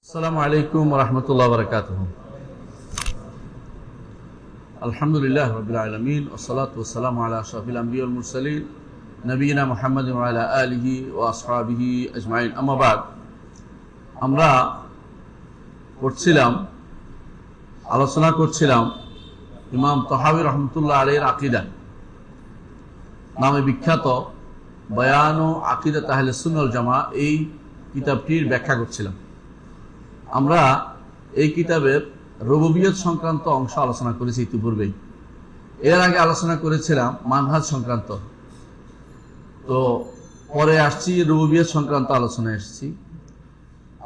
আসসালামু আলাইকুম ওয়া রাহমাতুল্লাহি ওয়া বারাকাতুহু। আলহামদুলিল্লাহি রাব্বিল আলামিন ওয়া সলাতু ওয়া সালামু আলা আশরাফিল আমবিয়া ওয়াল মুরসালিন নবিয়িনা মুহাম্মাদিন ওয়া আলা আলিহি ওয়া আসহাবিহি আজমাইন। আম্মা বাদ, আমরা আলোচনা করছিলাম ইমাম তাহাবী রাহমাতুল্লাহ আলাইহির আকীদা নামে বিখ্যাত বয়ান ও আকীদাত আহলে সুন্নাহ ওয়াল জামাআহ এই কিতাবটির ব্যাখ্যা করছিলাম। আমরা এই কিতাবের রুবুবিয়ত সংক্রান্ত অংশ আলোচনা করেছি ইতিপূর্বেই। এর আগে আলোচনা করেছিলাম মানহাজ সংক্রান্ত, তো পরে আসছি রুবুবিয়ত সংক্রান্ত আলোচনায় এসেছি।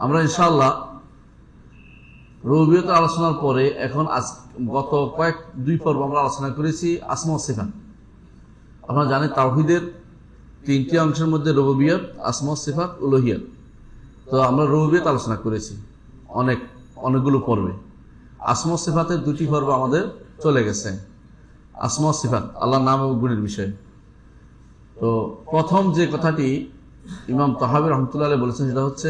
আমরা ইনশাআল্লাহ রুবুবিয়ত আলোচনার পরে এখন গত দুই পর্ব আমরা আলোচনা করেছি আসমা ও সিফাত। আপনারা জানেন তাওহীদের তিনটি অংশের মধ্যে রুবুবিয়ত, আসমা ও সিফাত, উলুহিয়ত। তো আমরা রুবুবিয়ত আলোচনা করেছি অনেকগুলো পর্বে। আসমা ও সিফাতের দুটি পর্ব আমাদের চলে গেছে। আসমা ও সিফাত আল্লাহর নাম এবং গুণের বিষয়ে। তো প্রথম যে কথাটি ইমাম তাহাবী রাহমাতুল্লাহ আলাইহি বলেছেন সেটা হচ্ছে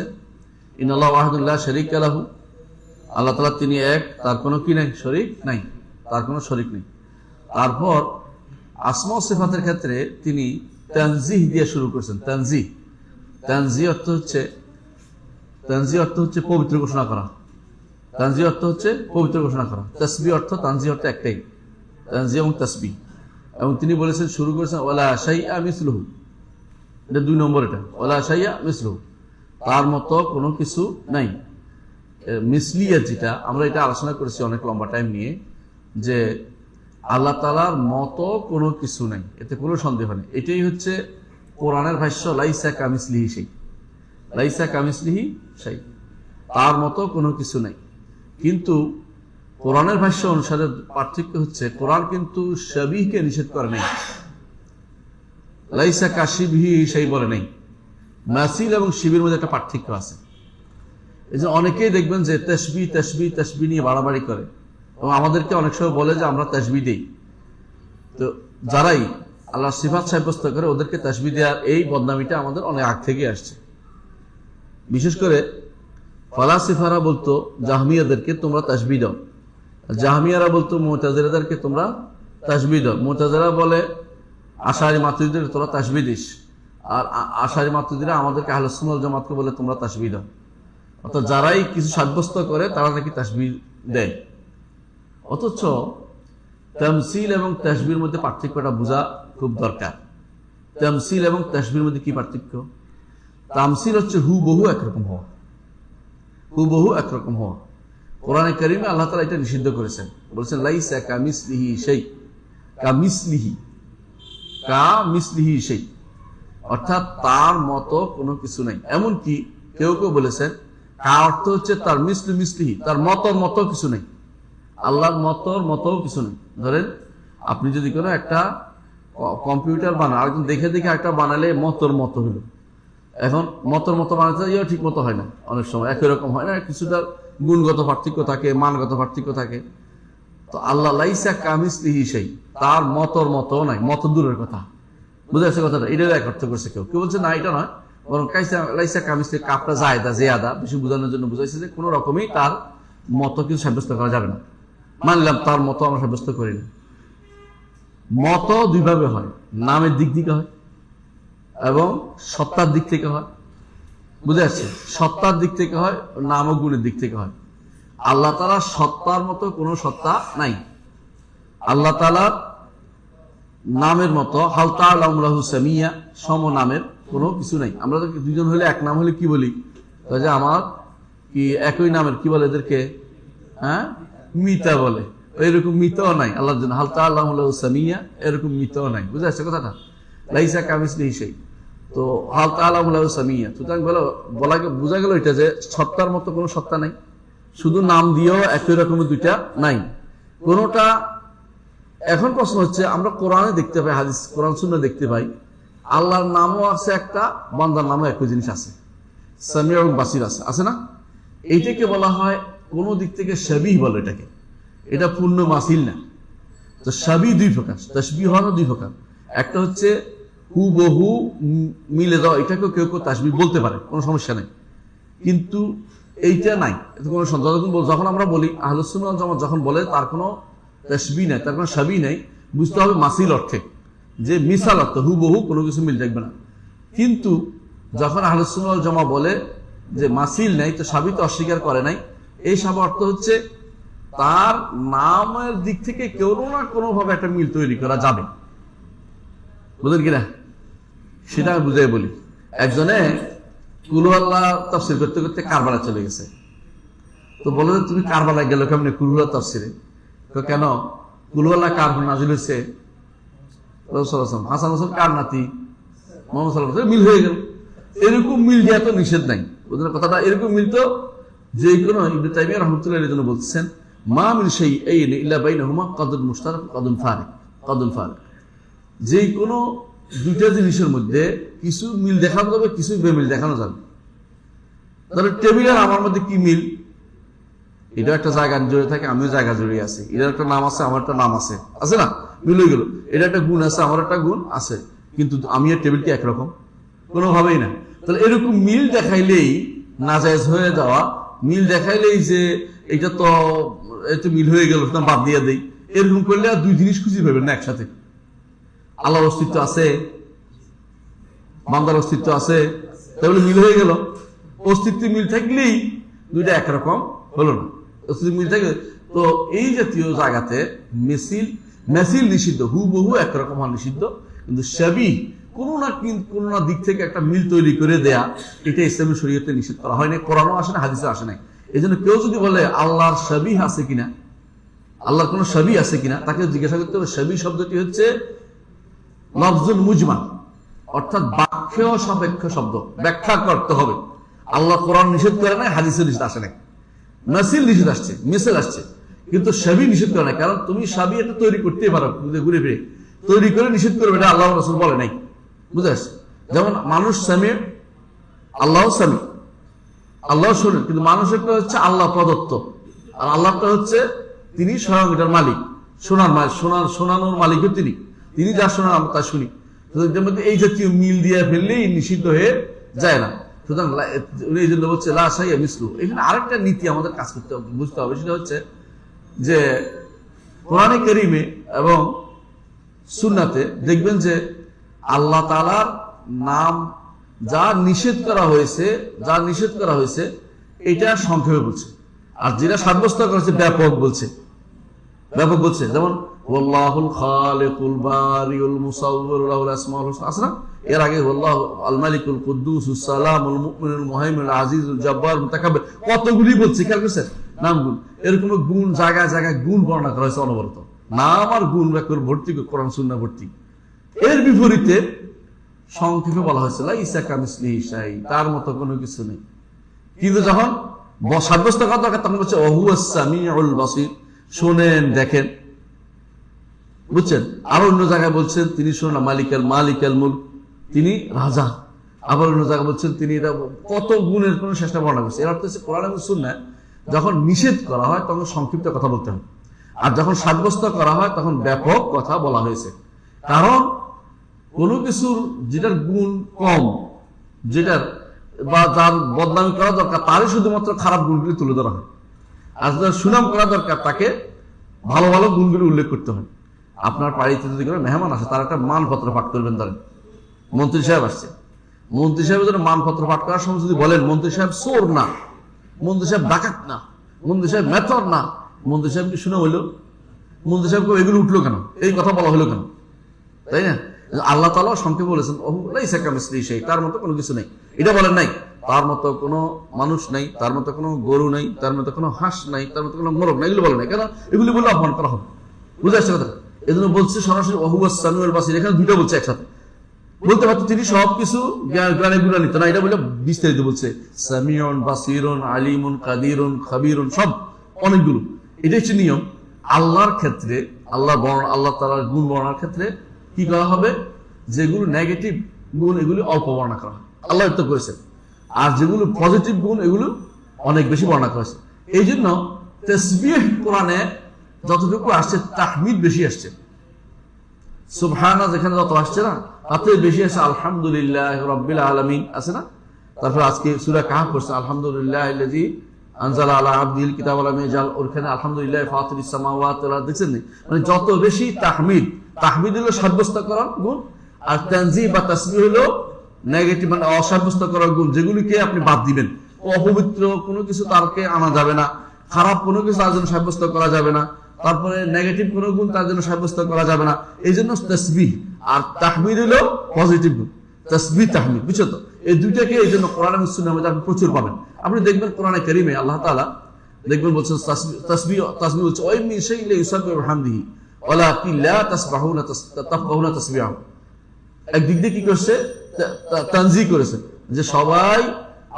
ইন্নাল্লাহু ওয়াহিদুন লা শারীকা লাহু, আল্লাহ তাআলা তিনি এক, তার কোনো কি নাই, শরীক নাই, তার কোনো শরীক নেই। তারপর আসমা ও সিফাতের ক্ষেত্রে তিনি তানজিহ দিয়ে শুরু করেছেন। তানজিহ অর্থ হচ্ছে পবিত্র ঘোষণা করা। তানজিহ অর্থ হচ্ছে পবিত্র ঘোষণা করা। তাসবিহ অর্থ, তানজিহ অর্থ একটাই, তানজিহ এবং তাসবিহ। এবং তিনি বলেছেন, শুরু করেছেন ওয়ালা শাইআ মিসলুহু, এটা 2 নম্বর। এটা ওয়ালা শাইআ মিসলুহু, তার মতো কোনো কিছু নাই। মিসলিয়া যেটা আমরা এটা আলোচনা করেছি অনেক লম্বা টাইম নিয়ে, যে আল্লাহ তাআলার মতো কোনো কিছু নাই, এতে কোনো সন্দেহ নেই। এটাই হচ্ছে কোরআনের ভাষ্য, লাইসা কামিসলিহি শাই, লাইসা কামিসলিহি শাই, তার মতো কোনো কিছু নাই। কিন্তু কোরআনের ভাষ্য অনুসারে পার্থক্য হচ্ছে, কোরআন কিন্তু শাবিহকে নিষেধ করে নাই, লাইসা কাশিবিহি শাই বলে নাই। মাসিল এবং শিবির মধ্যে একটা পার্থক্য আছে। এই যে অনেকেই দেখবেন যে তাসবিহ নিয়ে বাড়াবাড়ি করে, এবং আমাদেরকে অনেক সময় বলে যে আমরা তাসবিহ দেই। তো যারাই আল্লাহর সিফাত সাব্যস্ত করে ওদেরকে তাসবিহ দেওয়ার এই বদনামিটা আমাদের অনেক আগ থেকে আসছে। বিশেষ করে ফালাসিফারা বলতো জাহমিয়াদেরকে তোমরা তাসবিহ দাও, জাহমিয়ারা বলতো মুতাজিলাদেরকে তোমরা তাসবিহ দাও। মুতাজিলা বলে আশারি মাতুরিদীদেরকে তোমরা তাসবিহ দিস, আর আশারি মাতুরিদীরা আমাদেরকে আহলুস সুন্নাহ ওয়াল জামাতকে বলে তোমরা তাসবিহ দাও। অর্থাৎ যারাই কিছু সাব্যস্ত করে তারা নাকি তাসবিহ দেয়। অথচ তামসিল এবং তাসবিহর মধ্যে পার্থক্যটা বোঝা খুব দরকার। তামসিল এবং তাসবিহর মধ্যে কি পার্থক্য? তামসিল হচ্ছে হুবহু একরকম হওয়া, হুবহু একরকম হওয়া। কোরআনে কারিমে আল্লাহ তাআলা এটা নিষিদ্ধ করেছেন, বলেছেন লাইসা কামিসলিহি শাই, কামিসলিহি শাই, অর্থাৎ তার মতো কোনো কিছু নাই। এমনকি কেউ বলেছেন কা অর্থ হচ্ছে তার মিসলিহি, তার মতো কিছু নেই। আল্লাহর মতো কিছু নেই। ধরেন আপনি যদি কোনো একটা কম্পিউটার বানান, আরেকজন দেখে একটা বানালে মতো হলো। এখন মতো বানাতে ঠিক মতো হয় না, অনেক সময় একই রকম হয় না, কিছুটা গুণগত পার্থক্য থাকে, মানগত পার্থক্য থাকে। তো আল্লাহ লাইসা কামিসলিহি শাই, তার মতো নাই, মতো দূরের কথা। বুঝে যাচ্ছে কথাটা? এটা এক অর্থ করছে কেউ বলছে না এটা নয়, বরং লাইসা কামিসলিহি কাপটা জিয়াদা বেশি বোঝানোর জন্য বুঝাইছে যে কোনো রকমই তার মতো কিছু সাব্যস্ত করা যাবে না। মানলাম তার মতো আমরা সাব্যস্ত করি না। মতো দুইভাবে হয়, নামের দিক থেকে হয় এবং সত্তার দিক থেকে হয়। বুঝে যাচ্ছে? সত্তার দিক থেকে হয়, নাম ও গুণের দিক থেকে হয়। আল্লাহ তাআলার সত্তার মতো কোনো সত্তা নাই। আল্লাহ তাআলার নামের মতো হাল তাআলামু লাহু সামিয়া, সম নামের কোনো কিছু নাই। আমরা তো দুজন হলে এক নাম হলে কি বলি? যে আমার কি একই নামের কি বলে এদেরকে? হ্যাঁ, মিতা বলে। এরকম মিতাও নাই আল্লাহর জন্য, হাল তাআলামু লাহু সামিয়া, এরকম মিতাও নাই। বুঝে যাচ্ছে কথাটা? লাইসা কামিসলিহি শাই, তো হাল তাআলামু লাহু সামিয়া। সুতরাং বোঝা গেল এটা যে সত্তার মতো কোনো সত্তা নাই, শুধু নাম দিয়েও একই রকমের দুইটা নাই কোনোটা। এখন প্রশ্ন হচ্ছে, আমরা কোরআনে দেখতে পাই, হাদিস কোরআন সুন্নাহ দেখতে পাই, আল্লাহর নামও আছে একটা, বান্দার নামও একই জিনিস আছে, সামিউ এবং বাসির আছে না? এইটাকে বলা হয় কোন দিক থেকে শাবিহ বলে এটাকে, এটা পূর্ণ মাসিল না। তো শাবিহ দুই প্রকার, তাসবিহ হলো দুই প্রকার। একটা হচ্ছে হুবহু মিলে দেওয়া, এটাকেও কেউ তাসবিহ বলতে পারে, কোনো সমস্যা নেই। কিন্তু এইটা নাই, এতে কোনো যখন আমরা বলি আহলুস সুন্নাহ ওয়াল জামাত যখন বলে তার কোনো তাশবিহ নাই, তার কোনো শাবিহ নাই, বুঝতে হবে মাসিল অর্থে, যে মিসাল অর্থ, হুবহু কোনো কিছু মিল থাকবে না। কিন্তু যখন আহলুস সুন্নাহ ওয়াল জামাত বলে যে মাসিল নাই, তো শাবিহ তো অস্বীকার করে নাই, এই সব অর্থ হচ্ছে তার নামের দিক থেকে কোনো না কোনো ভাবে একটা মিল তৈরি করা যাবে, বুঝলেন কিনা? সেটা আমি বুঝাই বলি। একজনে কুল আল্লাহ তাফসীর করতে করতে কারবালা চলে গেছে, তো বলে যে তুমি কারবালায় গেল কেমনে কুল আল্লাহ তাফসীরে? তো কেন? কুল আল্লাহ কার নাযিল হয়েছে? রাসূল সাল্লাল্লাহু আলাইহি ওয়াসাল্লাম, হাসান হোসেন কার নাতি? মুহাম্মদ সাল্লাল্লাহু আলাইহি ওয়াসাল্লাম, মিল হয়ে গেল। এরকম মিল দেওয়া তো নিষেধ নাই, বুঝলেন কথাটা? এরকম মিল তো যে কোনো, ইবনে তাইমিয়া রাহমাতুল্লাহ আলাইহি জন্য বলছেন মা মিন শাইইন ইল্লা বাইনাহুমা কদুন মুশতারাক কদুন ফারিক, যে কোনো দুইটা জিনিসের মধ্যে কিছু মিল দেখানো যাবে, কিছু বেমিল দেখানো যাবে। তাহলে টেবিল আর আমার মধ্যে কি মিল? এটা একটা জায়গা জড়িয়ে থাকে, আমিও জায়গা জড়িয়ে আছি, এটার একটা নাম আছে, আমার একটা নাম আছে, আছে না? মিল হয়ে গেল। এটা একটা গুণ আছে, আমার একটা গুণ আছে, কিন্তু আমি আর টেবিল কি একরকম? কোনোভাবেই না। তাহলে এরকম মিল দেখাইলেই নাজায়েজ হয়ে যাওয়া, মিল দেখাইলেই যে এটা তো এত মিল হয়ে গেল বাদ দিয়ে দেই, এরকম করলে আর দুই জিনিস খুঁজে পাবেন না একসাথে। আল্লাহর অস্তিত্ব আছে, বান্দার অস্তিত্ব আছে, তাহলে মিল হয়ে গেল। অস্তিত্ব মিল থাকলেই দুইটা একরকম হলো না, অস্তিত্ব মিল থাকলে। তো এই জাতীয় জায়গাতে মেসিল নিষিদ্ধ, হুবহু একরকম হওয়া নিষিদ্ধ, কিন্তু শাবিহ কোনো না দিক থেকে একটা মিল তৈরি করে দেয়া, এটা ইসলামী শরীয়তে নিষেধ করা হয় না, কোরআনও আসে না, হাদিসে আসে নাই। এই জন্য কেউ যদি বলে আল্লাহর শাবিহ আছে কিনা, আল্লাহর কোনো শাবিহ আছে কিনা, তাকে জিজ্ঞাসা করতে হবে। শাবিহ শব্দটি হচ্ছে লফজুল মুজমাল, অর্থাৎ বাক্য সাপেক্ষ শব্দ, ব্যাখ্যা করতে হবে। আল্লাহ কোরআন নিষেধ করে নাই, হাদিসে নিষেধ আসে নাই, মাসিল নিষেধ আসছে, মিসাল আসছে, কিন্তু শাবিহ নিষেধ করে নাই। কারণ তুমি শাবিহ এটা তৈরি করতেই পারো, ঘুরে ফিরে তৈরি করে নিষেধ করবে, এটা আল্লাহ রাসূল বলে নাই, বুঝে আসছে? যেমন মানুষ সামি, আল্লাহ সামি, আল্লাহ শোনেন, কিন্তু মানুষেরটা হচ্ছে আল্লাহ প্রদত্ত, আর আল্লাহটা হচ্ছে তিনি স্বয়ং এটার মালিক, শোনানোর মালিকও তিনি যা শোনান আমরা তা শুনি। এটার মধ্যে এই জাতীয় মিল দিয়ে ফেললেই নিষিদ্ধ হয়ে যায় না। সুতরাং এই জন্য বলছে লা শাইআ মিসলু। এখানে আরেকটা নীতি আমাদের কাজ করতে হবে, বুঝতে হবে, সেটা হচ্ছে যে কোরআনে কারীমে এবং সুন্নাতে দেখবেন যে আল্লাহ তাআলার নাম যা নিষেধ করা হয়েছে এটা সংক্ষেপে বলছে, আর যেটা সাব্যস্ত করেছে ব্যাপক বলছে। যেমন ওয়াল্লাহুল খালিকুল বারিউল মুসাউবির লাহুল আসমাউল হুসনা, আছে না? এর আগে ওয়াল্লাহু আল মালিকুল কুদ্দুসুস সালামুল মুমিনুল মুহাইমিনুল আজিজুল জব্বার মুতাকাব্বির, কতগুলি বলছে, খেয়াল করেছেন নামগুলো। এরকম গুণ জায়গায় জায়গায় গুণ বর্ণনা করা হয়েছে অনবরত, নাম আর গুণ ব্যাকরণ ভর্তি, কোরআন সুন্নাহ ভর্তি। এর বিপরীতে সংক্ষেপে বলা হয়েছে লাইসা কামিসলিহি শাই, তার মতো কোনো কিছু নেই। কিন্তু যখন সাব্যস্ত করা দরকার তখন বলছে ওয়াহুয়াস সামিউল বাসীর, শোনেন দেখেন, বুঝছেন? আরো অন্য জায়গায় বলছেন তিনি শোনা মালিকাল মুলক, তিনি রাজা। আবার অন্য জায়গায় বলছেন তিনি, কত গুণের কোন শেষটা বর্ণনা করছে। এর অর্থ হচ্ছে কোরআন এবং সুন্নাহ যখন নিষেধ করা হয় তখন সংক্ষিপ্ত কথা বলতে হয়, আর যখন সাব্যস্ত করা হয় তখন ব্যাপক কথা বলা হয়েছে। কারণ কোনো কিছুর যেটার গুণ কম, যেটার বা যার বদনামি করা দরকার, তারই শুধুমাত্র খারাপ গুণগুলি তুলে ধরা হয়, আর যার সুনাম করা দরকার তাকে ভালো ভালো গুণগুলি উল্লেখ করতে হয়। আপনার বাড়িতে যদি কোনো মেহমান আসে, তার একটা মানপত্র পাঠ করবেন। ধরেন মন্ত্রী সাহেব আসছে, মন্ত্রী সাহেবের জন্য মানপত্র পাঠ করার সময় যদি বলেন মন্ত্রী সাহেব চোর না, মন্ত্রী সাহেব ডাকাত না, মন্ত্রী সাহেব মেথর না, মন্ত্রী সাহেব কি শুনে হইলো? মন্ত্রী সাহেব এগুলো উঠলো কেন? এই কথা বলা হলো কেন? তাই না? আল্লাহ তাআলা সংক্ষেপে বলেছেন লাইসা কামিসলিহি শাই, তার মতো কোনো কিছু নেই। এটা বলেন নাই তার মতো কোনো মানুষ নাই, তার মতো কোনো গরু নাই, তার মতো কোনো হাঁস নাই, তার মতো কোনো মোরগ নাই, এগুলো বলে নাই। কেন? এগুলি বলে অপমান করা হবে, বুঝে আসছে কথা? এই জন্য বলছে সরাসরি ওয়াহুয়াস সামিউল বাসীর, এখানে দুইটা বলছে একসাথে। বলতে পারতো তিনি সবকিছু জ্ঞানে গুণান্বিত, না, এটা বলে বিস্তারিত বলছে সামিউন বাসীরুন আলিমুন কাদিরুন খাবীরুন, সব অনেকগুলো। এটা হচ্ছে নিয়ম। আল্লাহর ক্ষেত্রে আল্লাহ তাআলার গুণ বর্ণনার ক্ষেত্রে কি করা হবে? যেগুলো নেগেটিভ গুণ এগুলি অল্প বর্ণনা করা হয়, আল্লাহ তো করেছেন, আর যেগুলো পজিটিভ গুণ এগুলো অনেক বেশি বর্ণনা করেছে। এই জন্য তাসবিহ কোরআনে যতটুকু আসছে তাহমিদ বেশি আসছে, সুবহানা যেখানে যত আসছে না তাতে বেশি আসছে আলহামদুলিল্লাহ রাব্বিল আলামিন, আছে না? তারপর আজকে সূরা কাহফ পড়ছে, আলহামদুলিল্লাহিল্লাযী আনজালা আলা আবদিল কিতাব ওয়া লাম ইয়াজআল, ওখানে আলহামদুলিল্লাহ ফাতিরিস সামাওয়াতি ওয়াল আরদ, দেখছেন না? মানে যত বেশি তাহমিদ হলো সাব্যস্ত করার গুণ, আর তানজিহ বা তাসবিহ হলো নেগেটিভ মানে অসাব্যস্ত করার গুণ, যেগুলিকে আপনি বাদ দিবেন। অপবিত্র কোনো কিছু তারকে আনা যাবে না, খারাপ কোনো কিছু তার জন্য সাব্যস্ত করা যাবে না, তারপরে নেগেটিভ কোনো গুণ তার জন্য সাব্যস্ত করা যাবে না। এই জন্য তাসবিহ আর তাহমিদ হলো পজিটিভ গুণ, তাসবিহ তাহমিদ, বুঝছো তো? এই দুইটাকে এই জন্য কোরআন এবং সুন্নাহর মধ্যে আপনি প্রচুর পাবেন। আপনি দেখবেন কোরআনে কারীমে আল্লাহ তাআলা দেখবেন বলছেন তাসবিহ হচ্ছে ওয়া মিন শাইইন লা ইউসাব্বিহু বিহামদিহি ওয়ালাকিন লা তাফকাহুনা তাসবিহাহু। একদিক দিয়ে কি করছে, তানজিহ করেছে যে সবাই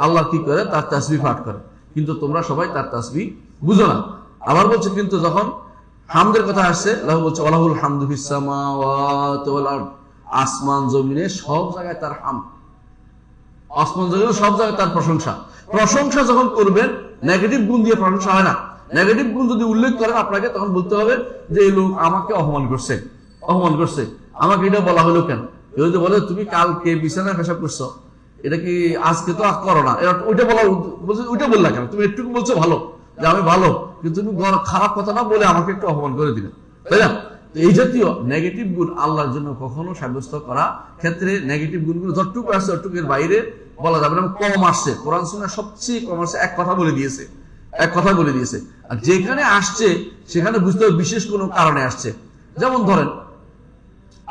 আল্লাহ কি করে, তার তাসবিহ পাঠ করে, কিন্তু তোমরা সবাই তার তাসবিহ বুঝো না। আবার বলছে কিন্তু যখন হামদের কথা আসছে, আল্লাহ বলছে ওয়ালাহুল হামদু ফিস সামাওয়াতি ওয়াল আরদ, আসমান জমিনে সব জায়গায় তার হামদ, আসমান জমিনে সব জায়গায় তার প্রশংসা। প্রশংসা যখন করবেন, নেগেটিভ গুণ দিয়ে প্রশংসা হয় না। নেগেটিভ গুণ যদি উল্লেখ করেন আপনাকে, তখন বলতে হবে যে এই লোক আমাকে অপমান করছে, আমাকে এটা বলা হলো কেন? যদি বলে তুমি কালকে বিছানায় পেশাব করছো, এটা কি আজকে তো আর করো না, ওইটা বলা, বলছে ওইটা বললা কেন? তুমি একটু বলছো ভালো, যে আমি ভালো, কিন্তু তুমি খারাপ কথা না বলে আমাকে একটু অপমান করে দিলে, তাই না? এই জাতীয় নেগেটিভ গুণ আল্লাহর জন্য কখনো সাব্যস্ত করা ক্ষেত্রে নেগেটিভ গুণগুলো যতটুকু আসছে ততটুকুর বাইরে বলা যাবে না। কম আসছে, কোরআন সুন্নাহ সবচেয়ে কম আসছে, এক কথা বলে দিয়েছে। আর যেখানে আসছে সেখানে বুঝতে হবে বিশেষ কোনো কারণে আসছে। যেমন ধরেন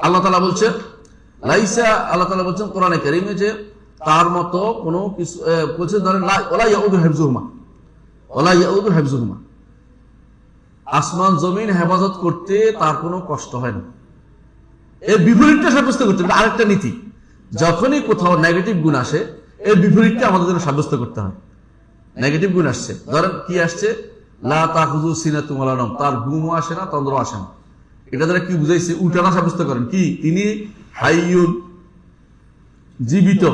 আল্লাহ তাআলা বলছেন কোরআনে কারীমে যে তার মতো কোনো কিছু বলছে, ধরেন ওয়ালা ইয়াউদু হিফযুহুমা, আসমান জমিন হেফাজত করতে তার কোনো কষ্ট হয় না। এর বিপরীতটা সাব্যস্ত করতে হবে। আরেকটা নীতি, যখনই কোথাও নেগেটিভ গুণ আসে এর বিপরীতটা আমাদের জন্য সাব্যস্ত করতে হয়। নেগেটিভ গুণ আসছে, ধরেন কি আসছে, লা তাখুযু সিনাতুন ওয়ালা নাওম, তার ঘুমও আসে না, তন্দ্রাও আসে না। এটা দ্বারা কি বুঝাইছে? উল্টানা সাব্যস্ত করেন কি, তিনি হাইয়ুন, জীবিত।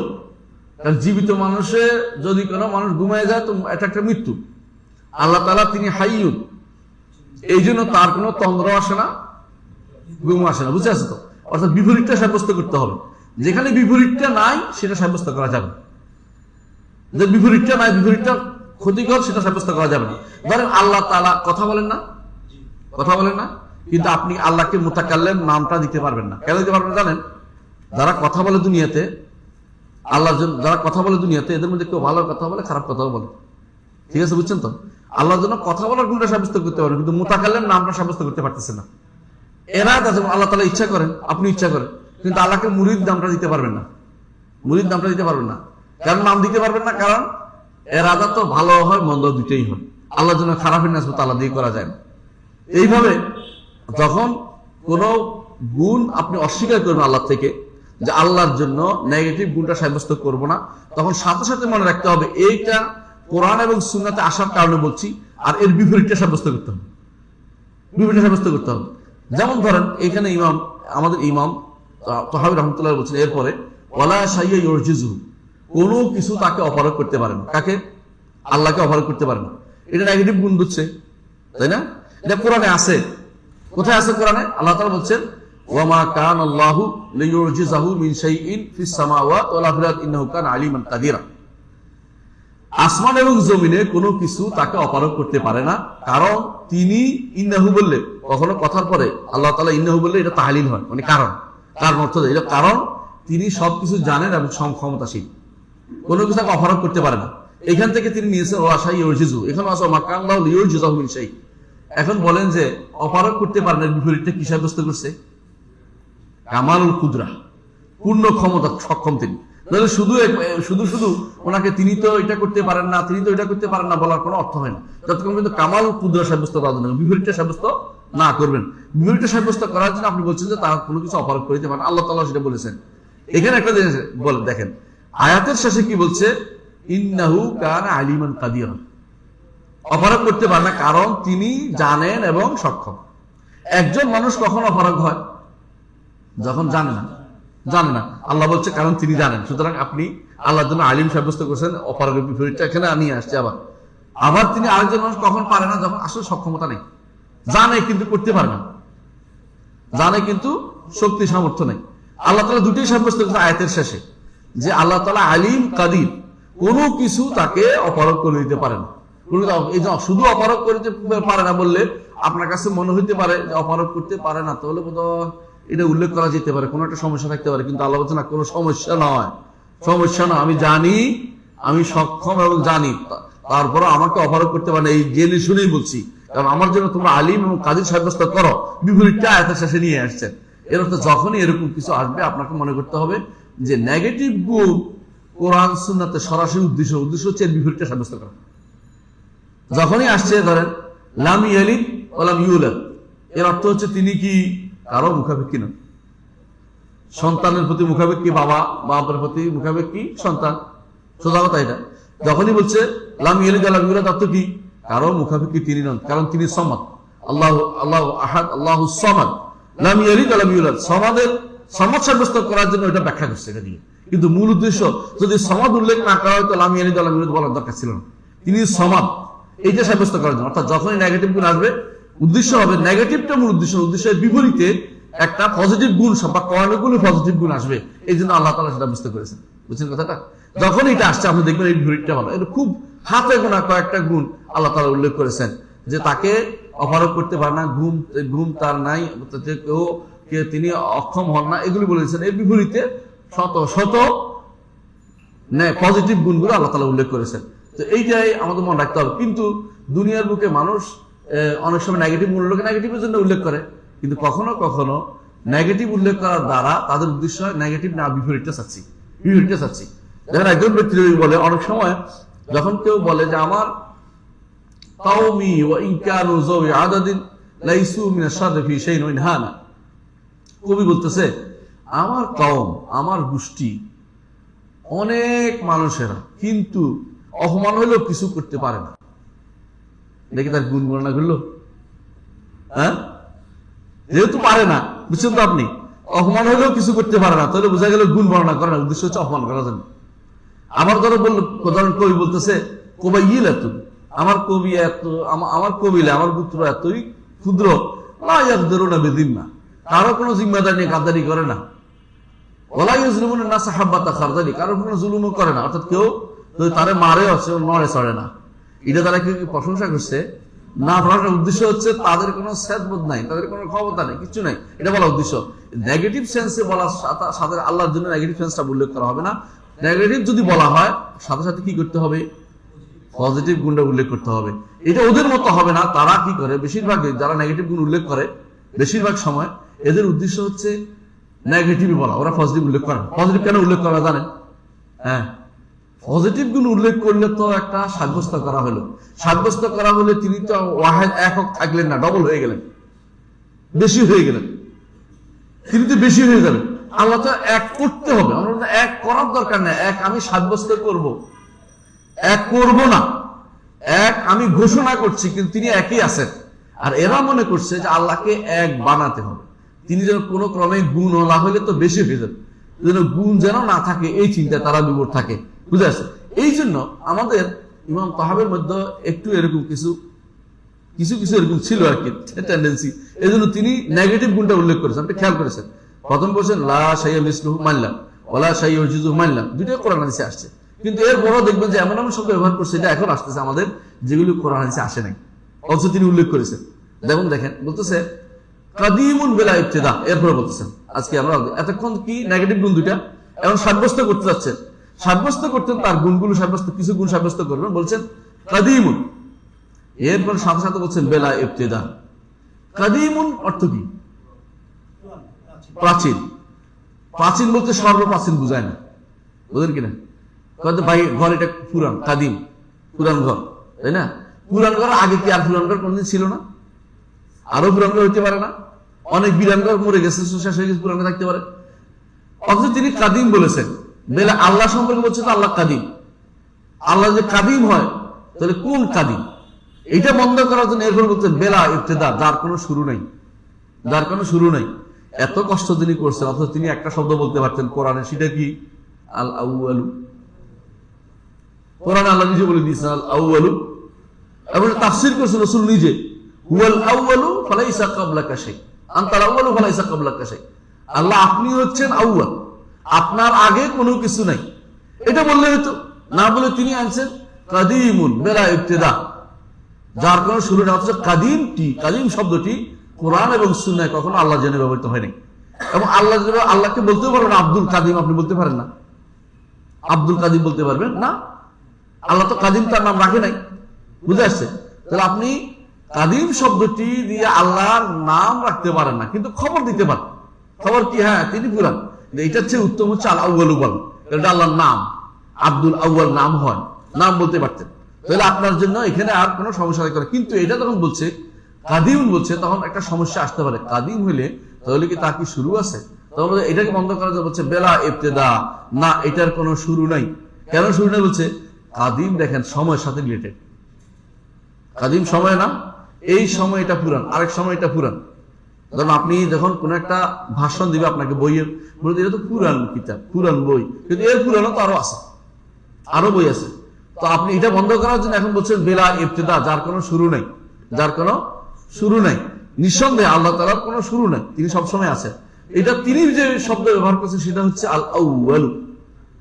কারণ জীবিত মানুষে যদি কোনো মানুষ ঘুমায় যায় তো এটা একটা মৃত্যু। আল্লাহ তাআলা তিনি হাইয়ুন, এই জন্য তার কোনো তন্দ্র আসে না, ঘুম আসে না, বুঝতে আছে তো? অর্থাৎ বিপরীতটা সাব্যস্ত করতে হবে। যেখানে বিপরীতটা নাই সেটা সাব্যস্ত করা যাবে না, যে বিপরীতটা নাই, বিপরীতটা ক্ষতিকর, সেটা সাব্যস্ত করা যাবে না। ধরেন আল্লাহ তাআলা কথা বলেন না, কিন্তু আপনি আল্লাহকে মুতাকাল্লিম নামটা দিতে পারবেন না। কেন দিতে পারবেন জানেন? যারা কথা বলে দুনিয়াতে, আল্লাহর জন্য যারা কথা বলে দুনিয়াতে, এদের মধ্যে কেউ ভালো কথা বলে, খারাপ কথাও বলে, ঠিক আছে, বুঝছেন তো? আল্লাহর জন্য কথা বলার গুণটা সাব্যস্ত করতে পারেন, কিন্তু মুতাকাল্লিম নামটা সাব্যস্ত করতে পারতেছে না। এরা যেমন আল্লাহ তাআলা ইচ্ছা করেন, আপনি ইচ্ছা করেন, কিন্তু আল্লাহকে মুরিদ নামটা দিতে পারবেন না। কারণ নাম দিতে পারবেন না, কারণ এরাদা তো ভালো হয় মন্দ দুইটাই হয়। আল্লাহর জন্য খারাপের নাসবত আল্লাহ দিয়ে করা যায় না। এইভাবে যখন কোন গুণ আপনি অস্বীকার করবেন আল্লাহ থেকে, যে আল্লাহর জন্য নেগেটিভ গুণটা সাব্যস্ত করব না, তখন সাথে সাথে মনে রাখতে হবে এইটা কোরআন এবং সুন্নাতে আসার কারণে বলছি, আর এর বিপরীতটা সাব্যস্ত করতে হবে। যেমন ধরেন এখানে আমাদের ইমাম তাহাবী রাহমাতুল্লাহ বলছেন, এরপরে ওয়ালা শাইয়া ইউরজিজু, কোনো কিছু তাকে অপরাধ করতে পারে না। কাকে? আল্লাহকে অপরাধ করতে পারে না। এটা নেগেটিভ গুণ বুঝছে, তাই না? এটা কোরআনে আছে। কোথায় আছে কোরআনে? আল্লাহ তাআলা বলছেন ওয়া মা কানা আল্লাহু লিইউরজিজাহু মিন শাইইন ফিস সামাওয়াতি ওয়াল আরদি ইন্নাহু কানা আলিমান কাদিরা। আসমান এবং জমিনে কোনো কিছু তাকে অপারগ করতে পারে না, কারণ তিনি ইন্নাহু বললে, কখনো কথার পরে আল্লাহ তাআলা ইন্নাহু বললে এটা তাহলিল হয়, মানে কারণ অর্থ এটা কারণ তিনি সবকিছু জানেন এবং ক্ষমতাশীল, কোনো কিছু তাকে অপারগ করতে পারে না। এখান থেকে তিনি নিয়েছেন ওয়া শাই ইউরজিজু, এখানে আছে মা কানা আল্লাহু লিইউরজিজাহু মিন শাই। এখন বলেন যে অপারগ করতে পারেন, এর বিপরীতটা কি সাব্যস্ত করছে? কামালুল কুদরা, পূর্ণ ক্ষমতা, সক্ষম তিনি। শুধু ওনাকে তিনি তো এটা করতে পারেন না বলার কোনো অর্থ হয় না, যতক্ষণ কিন্তু কামাল কুদরা সাব্যস্ত করার জন্য বিপরীতটা সাব্যস্ত না করবেন। বিপরীতটা সাব্যস্ত করার জন্য আপনি বলছেন যে তারা কোনো কিছু অপরাধ করিতে পারেন, আল্লাহ তাআলা সেটা বলেছেন। এখানে একটা জিনিস বলেন, দেখেন আয়াতের শেষে কি বলছে, ইন্নাহু কানা আলিমান কাদিরা। অপরাধ করতে পারে না কারণ তিনি জানেন এবং সক্ষম। একজন মানুষ কখন অপরাধ হয়? যখন জানে না। আল্লাহ বলছে কারণ তিনি জানেন, সুতরাং আপনি আল্লাহর জন্য আলিম সাব্যস্ত করছেন। অপরাধের বিপরীতটা এখানে নিয়ে আসছে। আবার তিনি আরেকজন মানুষ কখন পারে না? যখন আসলে সক্ষমতা নেই, জানে কিন্তু করতে পারে না, জানে কিন্তু শক্তি সামর্থ্য নেই। আল্লাহ তাআলা দুটোই সাব্যস্ত করেছে আয়াতের শেষে, যে আল্লাহ তাআলা আলিম কাদির, কোনো কিছু তাকে অপারগ করে দিতে পারে না। এই যে শুধু অপারগ করতে পারে না বললে আপনার কাছে মনে হইতে পারে যে অপারগ করতে পারে না, তাহলে বোধহয় এটা উল্লেখ করা যেতে পারে, কোনো একটা সমস্যা থাকতে পারে। কিন্তু আল্লাহ বলছে না, কোনো সমস্যা নয়, সমস্যা না, আমি জানি, আমি সক্ষম এবং জানি, তারপরে আমাকে অপারগ করতে পারে না, এই জেনে শুনেই বলছি। কারণ আমার জন্য তোমরা আলিম এবং কাজী সাব্যস্ত করো, বিপরীতটা আয়াতের শেষে নিয়ে আসছেন। এর অর্থ যখনই এরকম কিছু আসবে আপনাকে মনে করতে হবে যে নেগেটিভ গুণ কোরআন সুন্নাতে সরাসরি উদ্দেশ্য হচ্ছে এর বিপরীতটা সাব্যস্ত করা। যখনই আসছে ধরেন লাম ইয়ালিদ ওয়া লাম ইউলাদ, এর অর্থ হচ্ছে তিনি কি কারো মুখাপেক্ষী নন। সন্তানের প্রতি মুখাপেক্ষী বাবা, বাবার প্রতি মুখাপেক্ষী সন্তান, সোজা কথা এটা। যখনই বলছে লাম ইয়ালিদ ওয়া লাম ইউলাদ, অর্থ কি কারো মুখাপেক্ষী তিনি নন, কারণ তিনি সমাদ। আল্লাহ আহাদ, আল্লাহু সামাদ, লাম ইয়ালিদ ওয়া লাম ইউলাদ, সমাদের সমাদ সাব্যস্ত করার জন্য এটা ব্যাখ্যা করছে এটা দিয়ে। কিন্তু মূল উদ্দেশ্য যদি সমাদ উল্লেখ না করা হয় তো লাম ইয়ালিদ ওয়া লাম ইউলাদ বলার দরকার ছিল না। তিনি সমাদ, এইটা সাব্যস্ত করার জন্য। অর্থাৎ যখনই নেগেটিভ গুণ আসবে উদ্দেশ্য হবে নেগেটিভটা মূল উদ্দেশ্য, উদ্দেশ্যের বিপরীতে একটা পজিটিভ গুণ বা কয়েকগুলো পজিটিভ গুণ আসবে, এই জন্য আল্লাহ তাআলা সেটা বুঝতে করেছেন। বুঝছেন কথাটা? যখন এটা আসছে আপনি দেখবেন এই বিপরীতটা ভালো। এটা খুব হাতে গোনা কয়েকটা গুণ আল্লাহ তাআলা উল্লেখ করেছেন যে তাকে অপারগ করতে পারে না, ঘুম তার নাই, তিনি অক্ষম হন না, এগুলি বলেছেন। এর বিপরীতে শত শত পজিটিভ গুণগুলো আল্লাহ তাআলা উল্লেখ করেছেন। তো এইটাই আমাদের মনে রাখতে হবে। কিন্তু দুনিয়ার বুকে মানুষ অনেক সময় নেগেটিভ গুণগুলোকে নেগেটিভের জন্য উল্লেখ করে, কিন্তু কখনো কখনো নেগেটিভ উল্লেখ করার দ্বারা তাদের উদ্দেশ্য হয় নেগেটিভ না, বিপরীতটা চাচ্ছি। দেখেন একজন ব্যক্তি বলে, অনেক সময় যখন কেউ বলে যে আমার কওমি ওয়া ইন কানু যাওই আদাদিন লাইসু মিন আশ-শাররি ফি শাইইন ওয়া ইনহানা, কবি বলতেছে আমার কওম, আমার গোষ্ঠী অনেক মানুষেরা, কিন্তু অপমান হলেও কিছু করতে পারে না। দেখি তার গুণ বর্ণনা করলো, হ্যাঁ, যেহেতু পারে না, বুঝছেন তো আপনি, অপমান হলেও কিছু করতে পারে না, তাহলে বোঝা গেল গুণ বর্ণনা করে না, উদ্দেশ্য হচ্ছে অপমান করার জন্য। আমার ধরো বললো, ধরেন কবি বলতেছে কোবাইল এত, আমার কবি এত, আমার কবিলা, আমার পুত্র এতই ক্ষুদ্র, না ইয়াকদিরু না বিযিম্মা, কারো কোনো জিম্মাদারি নিয়ে গাদ্দারি করে না, ওয়ালা ইউজলিমুন নাস হাব্বাতা খারদালি, কারো কোনো জুলুমও করে না। অর্থাৎ কেউ যদি তারে মারে আছে নড়ে চড়ে না। এটা তারা কি প্রশংসা করছে না, বলার উদ্দেশ্য হচ্ছে তাদের কোনো সেদবোধ নাই, তাদের কোনো ক্ষমতা নেই, কিছু নাই, এটা বলা উদ্দেশ্য। নেগেটিভ সেন্সে বলার সাথে আল্লাহর জন্য নেগেটিভ সেন্সটা উল্লেখ করা হবে না। নেগেটিভ যদি বলা হয় সাথে সাথে কি করতে হবে, পজিটিভ গুণটা উল্লেখ করতে হবে। এটা ওদের মতো হবে না। তারা কি করে, বেশিরভাগ যারা নেগেটিভ গুণ উল্লেখ করে বেশিরভাগ সময় এদের উদ্দেশ্য হচ্ছে নেগেটিভ বলা, ওরা পজিটিভ উল্লেখ করে। পজিটিভ কেন উল্লেখ করা জানেন? হ্যাঁ, পজিটিভ গুণ উল্লেখ করলে তো একটা সাব্যস্ত করা হলো, সাব্যস্ত করা হলে তিনি তো ওয়াহিদ একক থাকলেন না, ডবল হয়ে গেলেন, বেশি হয়ে গেলেন, তিনি তো বেশি হয়ে যাবেন। আল্লাহ তো এক করতে হবে, আমরা এক করার দরকার নেই, এক আমি সাব্যস্ত করব, এক করব না, এক আমি ঘোষণা করছি, কিন্তু তিনি একই আছেন। আর এরা মনে করছে যে আল্লাহকে এক বানাতে হবে, তিনি যেন কোনো ক্রমে গুণ ওলা হলে তো বেশি হয়ে যাবে, যেন গুণ যেন না থাকে, এই চিন্তায় তারা বিভোর থাকে। বুঝে আসে? এই জন্য আমাদের ইমাম তাহাবের মধ্যে একটু এরকম কিছু এরকম ছিল আর কি টেন্ডেন্সি, এই জন্য তিনি নেগেটিভ গুণটা উল্লেখ করেছেন। আপনি খেয়াল করেছেন, প্রথম বলছেন লা শাইয়া মিসলুহু মাল্লাম ওয়ালা শাইয়া ইউজিজুহু মাল্লাম, দুটোই কোরআন হাদিসে আসছে। কিন্তু এরপরও দেখবেন যে এমন এমন শব্দ ব্যবহার করছে এটা এখন আসতেছে আমাদের, যেগুলো কোরআন হাদিসে আসে নাই, অথচ তিনি উল্লেখ করেছেন। দেখেন বলতেছে কাদিমুন বিলা ইবতিদা, এরপরে বলতেছেন আজকে আমরা এতক্ষণ কি নেগেটিভ গুণ দুইটা এখন সাব্যস্ত করতে যাচ্ছেন, সাব্যস্ত করতেন তার গুণগুলো সাব্যস্ত, কিছু গুণ সাব্যস্ত করবেন, বলছেন কাদিমুন, এরপর সাথে সাথে বলছেন বেলা ইবতিদা। কাদিমুন অর্থ কি? প্রাচীন। প্রাচীন বলতে সর্বপ্রাচীন বুঝায় না, বুঝলেন কিনা? ভাই ঘর এটা পুরান, কাদিম পুরান ঘর, তাই না? পুরান ঘর আগে কি আর পুরান ঘর কোনদিন ছিল না? আরো পুরান ঘর হইতে পারে না? অনেক বিরান ঘর মরে গেছে, শেষ হয়ে গেছে, পুরান ঘর থাকতে পারে। অথচ তিনি কাদিম বলেছেন। বেলা আল্লাহ সম্পর্কে বলছে তো আল্লাহ কাদিম। আল্লাহ যে কাদিম হয় তাহলে কোন কাদিম, এটা বন্ধ করার জন্য এরপর বলছেন বেলা ইবতিদা, যার কোনো শুরু নাই, যার কোনো শুরু নাই। এত কষ্ট তিনি করছেন, অথচ তিনি একটা শব্দ বলতে পারতেন কোরআনে, সেটা কি? আল আউয়ালু। কোরআনে আল্লাহ নিজে বলে দিয়েছেন আল আউয়ালু, এবং তাফসীর করেছেন রাসূল নিজে, হুয়াল আউয়ালু ফালাইসা ক্বাবলাকা শাই, আনতাল আউয়ালু ফালাইসা ক্বাবলাকা শাই। আল্লাহ আপনি হচ্ছেন আউয়াল, আপনার আগে কোনো কিছু নাই। এটা বললে হয়তো না বলে তিনি আনছেন কাদিমুন বেলা ইবতিদা, যার কোনো শুরু না। অথচ কাদিম শব্দটি কোরআন এবং সুন্নাহয় কখনো আল্লাহ জন্য ব্যবহৃত হয়নি। এবং আল্লাহকে বলতেও পারবেন আব্দুল কাদিম, আপনি বলতে পারেন না। আব্দুল কাদিম বলতে পারবেন না, আল্লাহ তো কাদিম তার নাম রাখে নাই, বুঝে আসছে? তাহলে আপনি কাদিম শব্দটি দিয়ে আল্লাহর নাম রাখতে পারেন না, কিন্তু খবর দিতে পারেন। খবর কি? হ্যাঁ, তিনি পুরান। এটার চেয়ে উত্তম হচ্ছে আল আউয়াল বল, এটা আল্লাহর নাম, আব্দুল আউয়াল নাম হয়, নাম বলতে পারতেন। তাহলে আপনার জন্য এখানে আর কোনো সমস্যা থাকবে না। কিন্তু এটা যখন বলছে কাদিম বলছে, তখন একটা সমস্যা আসতে পারে। কাদিম হইলে তাহলে কি তার কি শুরু আছে? তখন এটাকে বন্ধ করা যায়, বলছে বেলা ইবতিদা, না এটার কোনো শুরু নাই। কেন শুরু নাই বলছে? কাদিম দেখেন সময়ের সাথে রিলেটেড। কাদিম সময় না, এই সময় এটা পুরান, আরেক সময় এটা পুরান। ধরুন আপনি যখন কোন একটা ভাষণ দিবে আপনাকে বইয়ের, বলতে এটা তো পুরান কিতাব, পুরান বই, কিন্তু এর পুরানো তো আরো আছে, আরো বই আছে। তো আপনি এটা বন্ধ করার জন্য এখন বলছেন বেলা ইবতিদা, যার কোনো শুরু নাই, যার কোনো শুরু নাই। নিঃসন্দেহে আল্লাহ তাআলার কোনো শুরু নাই, তিনি সবসময় আছেন। এটা তিনি যে শব্দ ব্যবহার করছেন সেটা হচ্ছে আল আউয়াল,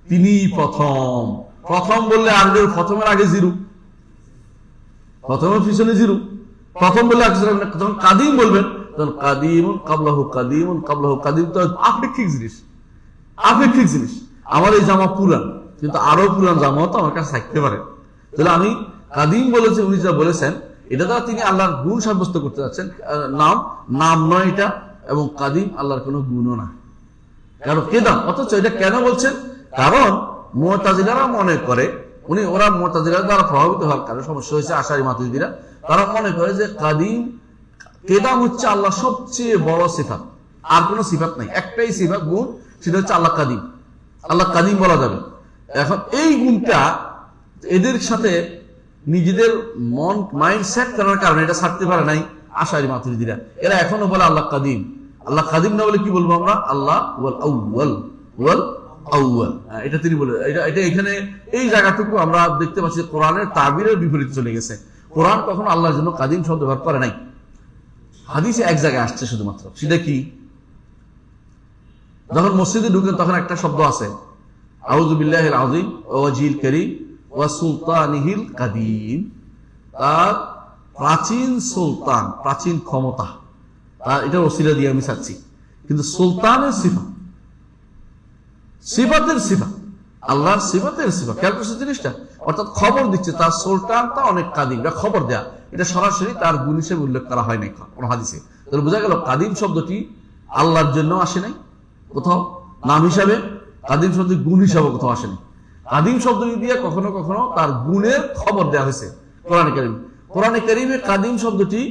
তিনি প্রথম। প্রথম বললে আর প্রথমের আগে জিরো, প্রথমের পিছনে জিরো। প্রথম বললে যখন কাদিম বলবেন তখন কাদিমুন কাবলাহু কাদিমুন কাবলাহু কাদিম, তো আপেক্ষিক জিনিস, আপেক্ষিক জিনিস। আমার এই জামা পুরান, কিন্তু আরো পুরান জামাও তো আমার কাছে থাকতে পারে। তাহলে আমি কাদিম বলেছি, উনি যা বলেছেন এটা দ্বারা তিনি আল্লাহর গুণ সাব্যস্ত করতে যাচ্ছেন। নাম নয় এটা, এবং কাদিম আল্লাহর কোনো গুণও না, কারণ কেদাম। অথচ এটা কেন বলছেন? কারণ মুতাজিলারা মনে করে, ওরা মুতাজিলার দ্বারা প্রভাবিত হওয়ার কারণে সমস্যা হয়েছে। আশারি মাতুরিদিরা তারা মনে করে যে কেদাম হচ্ছে আল্লাহ সবচেয়ে বড় সিফাত, আর কোনো সিফাত নাই, একটাই সিফাত গুণ, সেটা হচ্ছে আল্লাহ কাদিম। আল্লাহ কাদিম বলা যাবে। এখন এই গুণটা এদের সাথে নিজেদের মাইন্ড সেট করার কারণে এটা ছাড়তে পারে নাই আশারি মাতুরিদিরা। এরা এখনো বলে আল্লাহ কাদিম। আল্লাহ কাদিম না বলে কি বলবো আমরা? আল্লাহ ওয়াল আউয়াল, ওয়াল আউয়াল। এটা তিনি বলে, এটা এখানে এই জায়গাটুকু আমরা দেখতে পাচ্ছি কোরআনের তাবিরের বিপরীতে চলে গেছে। কোরআন কখনো আল্লাহর জন্য কাদিম শব্দ ব্যবহার করে নাই। হাদিসে এক জায়গায় আসছে শুধুমাত্র, সেটা কি? যখন মসজিদে ঢুকেন তখন একটা শব্দ আছে, আউযু বিল্লাহিল আযীম ওয়া ওয়াজিল কারীম ওয়া সুলতানিহিল কাদিম। তার প্রাচীন সুলতান, প্রাচীন ক্ষমতা, তার এটা ওসিলা দিয়ে আমি চাচ্ছি। কিন্তু সুলতানের সিফা, সিফাতের সিফা, আল্লাহর সিফাতের সিফা, খেয়াল করছে জিনিসটা? অর্থাৎ খবর দিচ্ছে তার সুলতানটা অনেক কাদিম, এটা খবর দেয়া, এটা সরাসরি তার গুণ হিসেবে উল্লেখ করা হয় নাই কোন হাদিসে। তাহলে বোঝা গেল কাদিম শব্দটি আল্লাহর জন্য আসে নাই কোথাও নাম হিসাবে, কাদিম শব্দ গুণ হিসাবে কোথাও আসে নাই। কাদিম শব্দ দিয়ে কখনো কখনো তার গুণের খবর দেওয়া হয়েছে কোরআনে কারিমে। কোরআনে কারিমে কাদিম শব্দটি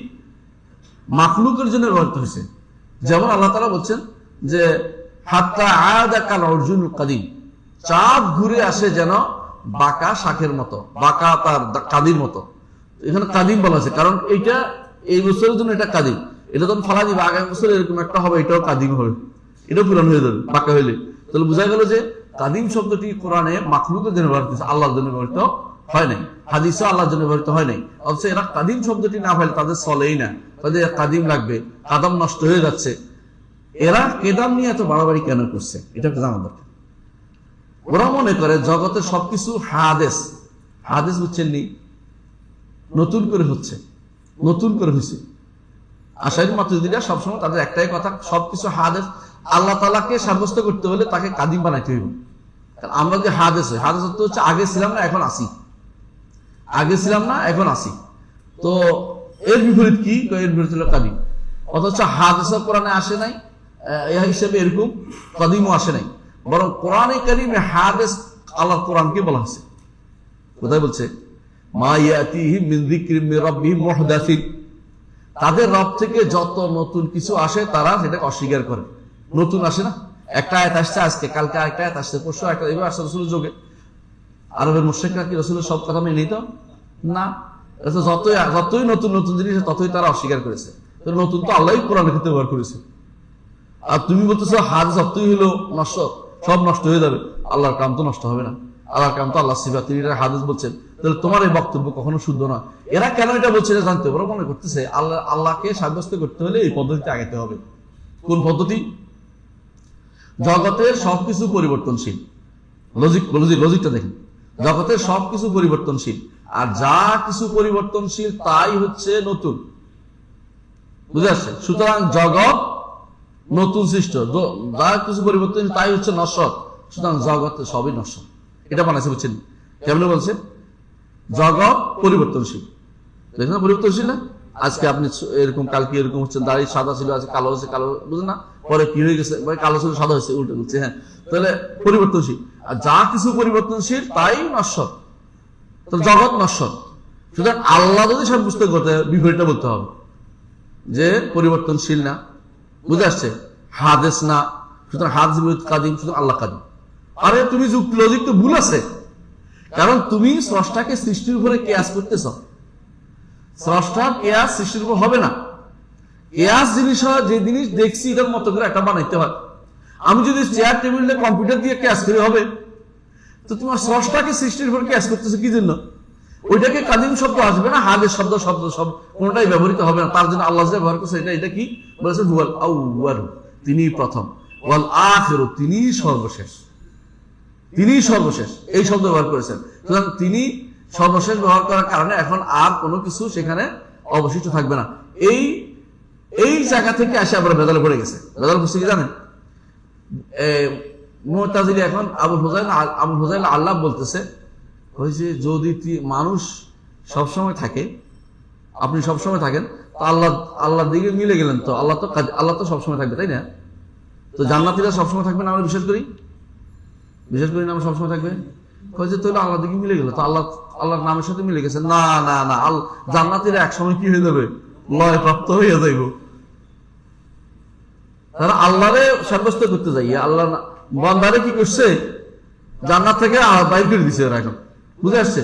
মাখলুকের জন্য ব্যবহৃত হয়েছে। যেমন আল্লাহ তাআলা বলছেন যে হাত্তা আদা কাল অর্জুনুল কাদিম, চাঁদ ঘুরে আসে যেন বাঁকা শাখের মতো, বাঁকা তার কাদির মতো। এখানে কাদিম বলা আছে কারণ এইটা এই বছরের জন্য এটা কাদিম, এটা যখন ফলা দিবে আগামী বছর এরকম একটা হবে, এটাও কাদিম হবে, এটাও পুরান হয়ে যাবে বাঁকা হইলে। তাহলে বোঝা গেল যে কাদিম শব্দটি কোরআনে মাখলুকের জন্য ব্যবহৃত হয়েছে, আল্লাহর জন্য ব্যবহৃত হয় নাই। হাদিসও আল্লাহর জন্য ব্যবহৃত হয় নাই। অথচ এরা কাদিম শব্দটি না ফেলে তাদের চলেই না, তাদের কাদিম লাগবে, কাদাম নষ্ট হয়ে যাচ্ছে। এরা কেদাম নিয়ে এত বাড়াবাড়ি কেন করছে এটা জানা দরকার। ওরা মনে করে জগতের সবকিছু হাদেস, হাদেস বুঝছেন নি, নতুন করে হচ্ছে, নতুন করে হয়েছে। আশারি মাতুরিদিরা সবসময় তাদের একটাই কথা, সবকিছু হাদেস। আল্লাহ তাআলাকে সাব্যস্ত করতে হলে তাকে কাদিম বানাইতে হইব। আমরা যে হাদেস, হাদেস হচ্ছে আগে ছিলাম না এখন আসি, আগে ছিলাম না এখন আসি। তো এর বিপরীত কি? এর বিপরীত হলো কাদিম। অথচ হাদেস কোরআনে আসে নাই হিসেবে, এরকম কাদিমও আসে নাই। বরং কোরআনে কারিমে হাদিস আল্লাহ কোরআনকে বলা হয়েছে। কোথায় বলছে? মা ইয়াতিহিম মিন যিকরিম মির রাব্বিহিম মুহদাসিন, তাদের রব থেকে যত নতুন কিছু আসে তারা সেটাকে অস্বীকার করে। নতুন আসে না, একটা আয়াত আসছে আজকে, কালকে একটা আয়াত আসছে, পরশু একটা, এবার আসছে রাসূলের যুগে। আরবের মুশরিকরা কি রাসূলের সব কথা মেনে নিত না? যতই নতুন নতুন জিনিস ততই তারা অস্বীকার করেছে। তো নতুন তো আল্লাহই কোরআনের ক্ষেত্রে ব্যবহার করেছে। আর তুমি বলতেছো হাদিস সবই হলো নষ্ট, সব নষ্ট হয়ে যাবে। আল্লাহর কাম তো নষ্ট হবে না, আল্লাহর কাম তো আল্লাহ সিফাত, তিনি হাদিস বলছেন। তাহলে তোমার এই বক্তব্য কখনো শুদ্ধ না। এরা কেন এটা বলছে এটা জানতে, ওরা মনে করতেছে আল্লাহকে সাব্যস্ত করতে হলে এই পদ্ধতিতে আগাতে হবে। কোন পদ্ধতি? জগতের সবকিছু পরিবর্তনশীল। লজিকটা দেখেন, জগতের সবকিছু পরিবর্তনশীল, আর যা কিছু পরিবর্তনশীল তাই হচ্ছে নতুন। বুঝে আসছে? সুতরাং জগৎ নতুন সৃষ্ট, যা কিছু পরিবর্তনশীল তাই হচ্ছে নশ্বর। সুতরাং জগৎ সবই নশ্বর। এটা বানাইছে, বুঝছেন? কেমন বলছে? জগৎ পরিবর্তনশীল, দেখেন না পরিবর্তনশীল না? আজকে আপনি এরকম, কালকে এরকম হচ্ছেন, দাড়ি সাদা ছিল, আজকে কালো হচ্ছে, কালো, বুঝলেন না? পরে কি হয়ে গেছে, কালো ছিল সাদা হয়েছে, উল্টে হচ্ছে। হ্যাঁ, তাহলে পরিবর্তনশীল, আর যা কিছু পরিবর্তনশীল তাই নশ্বর। তো জগৎ নশ্বর। সুতরাং আল্লাহ যদি সব বুঝতে করতে, বিপরীতটা বলতে হবে যে পরিবর্তনশীল না। বুঝে আসছে? হাদেস না, সুতরাং হাদিস বিরোধ কাদিম, সুতরাং আল্লাহ কাদিম। আরে তুমি যুক্তি লজিক তো ভুল আছে, কারণ তুমি স্রষ্টাকে সৃষ্টির উপরে কেয়াস করতেছ। স্রষ্টার কেয়াস সৃষ্টির উপর হবে না। কেয়াস জিনিস হয় যে জিনিস দেখছি এটার মতো করে একটা বানাইতে হয়। আমি যদি চেয়ার টেবিলে কম্পিউটার দিয়ে কেয়াস করে হবে, তো তোমার স্রষ্টাকে সৃষ্টির উপর কেয়াস করতেছে কি জন্য? ওইটাকে কাদিম শব্দ আসবে না, হাদের শব্দ সব কোনটাই ব্যবহৃত হবে না। তার জন্য আল্লাহ যে ব্যবহার করছে এটা কি বলেছেন? হুয়াল আউয়াল, তিনি প্রথম, ওয়াল আখিরু, তিনি সর্বশেষ। তিনি সর্বশেষ এই শব্দ ব্যবহার করেছেন। সুতরাং তিনি সর্বশেষ ব্যবহার করার কারণে এখন আর কোনো কিছু সেখানে অবশিষ্ট থাকবে না। এই জায়গা থেকে আসে আবার বেদালে পড়ে গেছে। বেদাল বুঝতে কি জানেন? মুতাজিলি এখন আবুল হুজাইল আল্লাহ বলতেছে ওই যে যদি মানুষ সবসময় থাকে, আপনি সবসময় থাকেন, তো আল্লাহর দিকে মিলে গেলেন, তো আল্লাহ তো সবসময় থাকবে, তাই না? তো জান্নাতীরা সবসময় থাকবে না? আমরা বিশ্বাস করি না আমরা সবসময় থাকবে। কয় যে তাহলে আল্লাহ দিকে মিলে গেল, তো আল্লাহর নামের সাথে মিলে গেছে। না, জান্নাতীরা একসময় কি হয়ে যাবে? লয় প্রাপ্ত হয়ে যাইব। তারা আল্লাহরে সাব্যস্ত করতে যাই, আল্লাহ বান্দারে কি করছে? জান্নাত থেকে বাইর করে দিছে এরা এখন। বুঝে আসছে?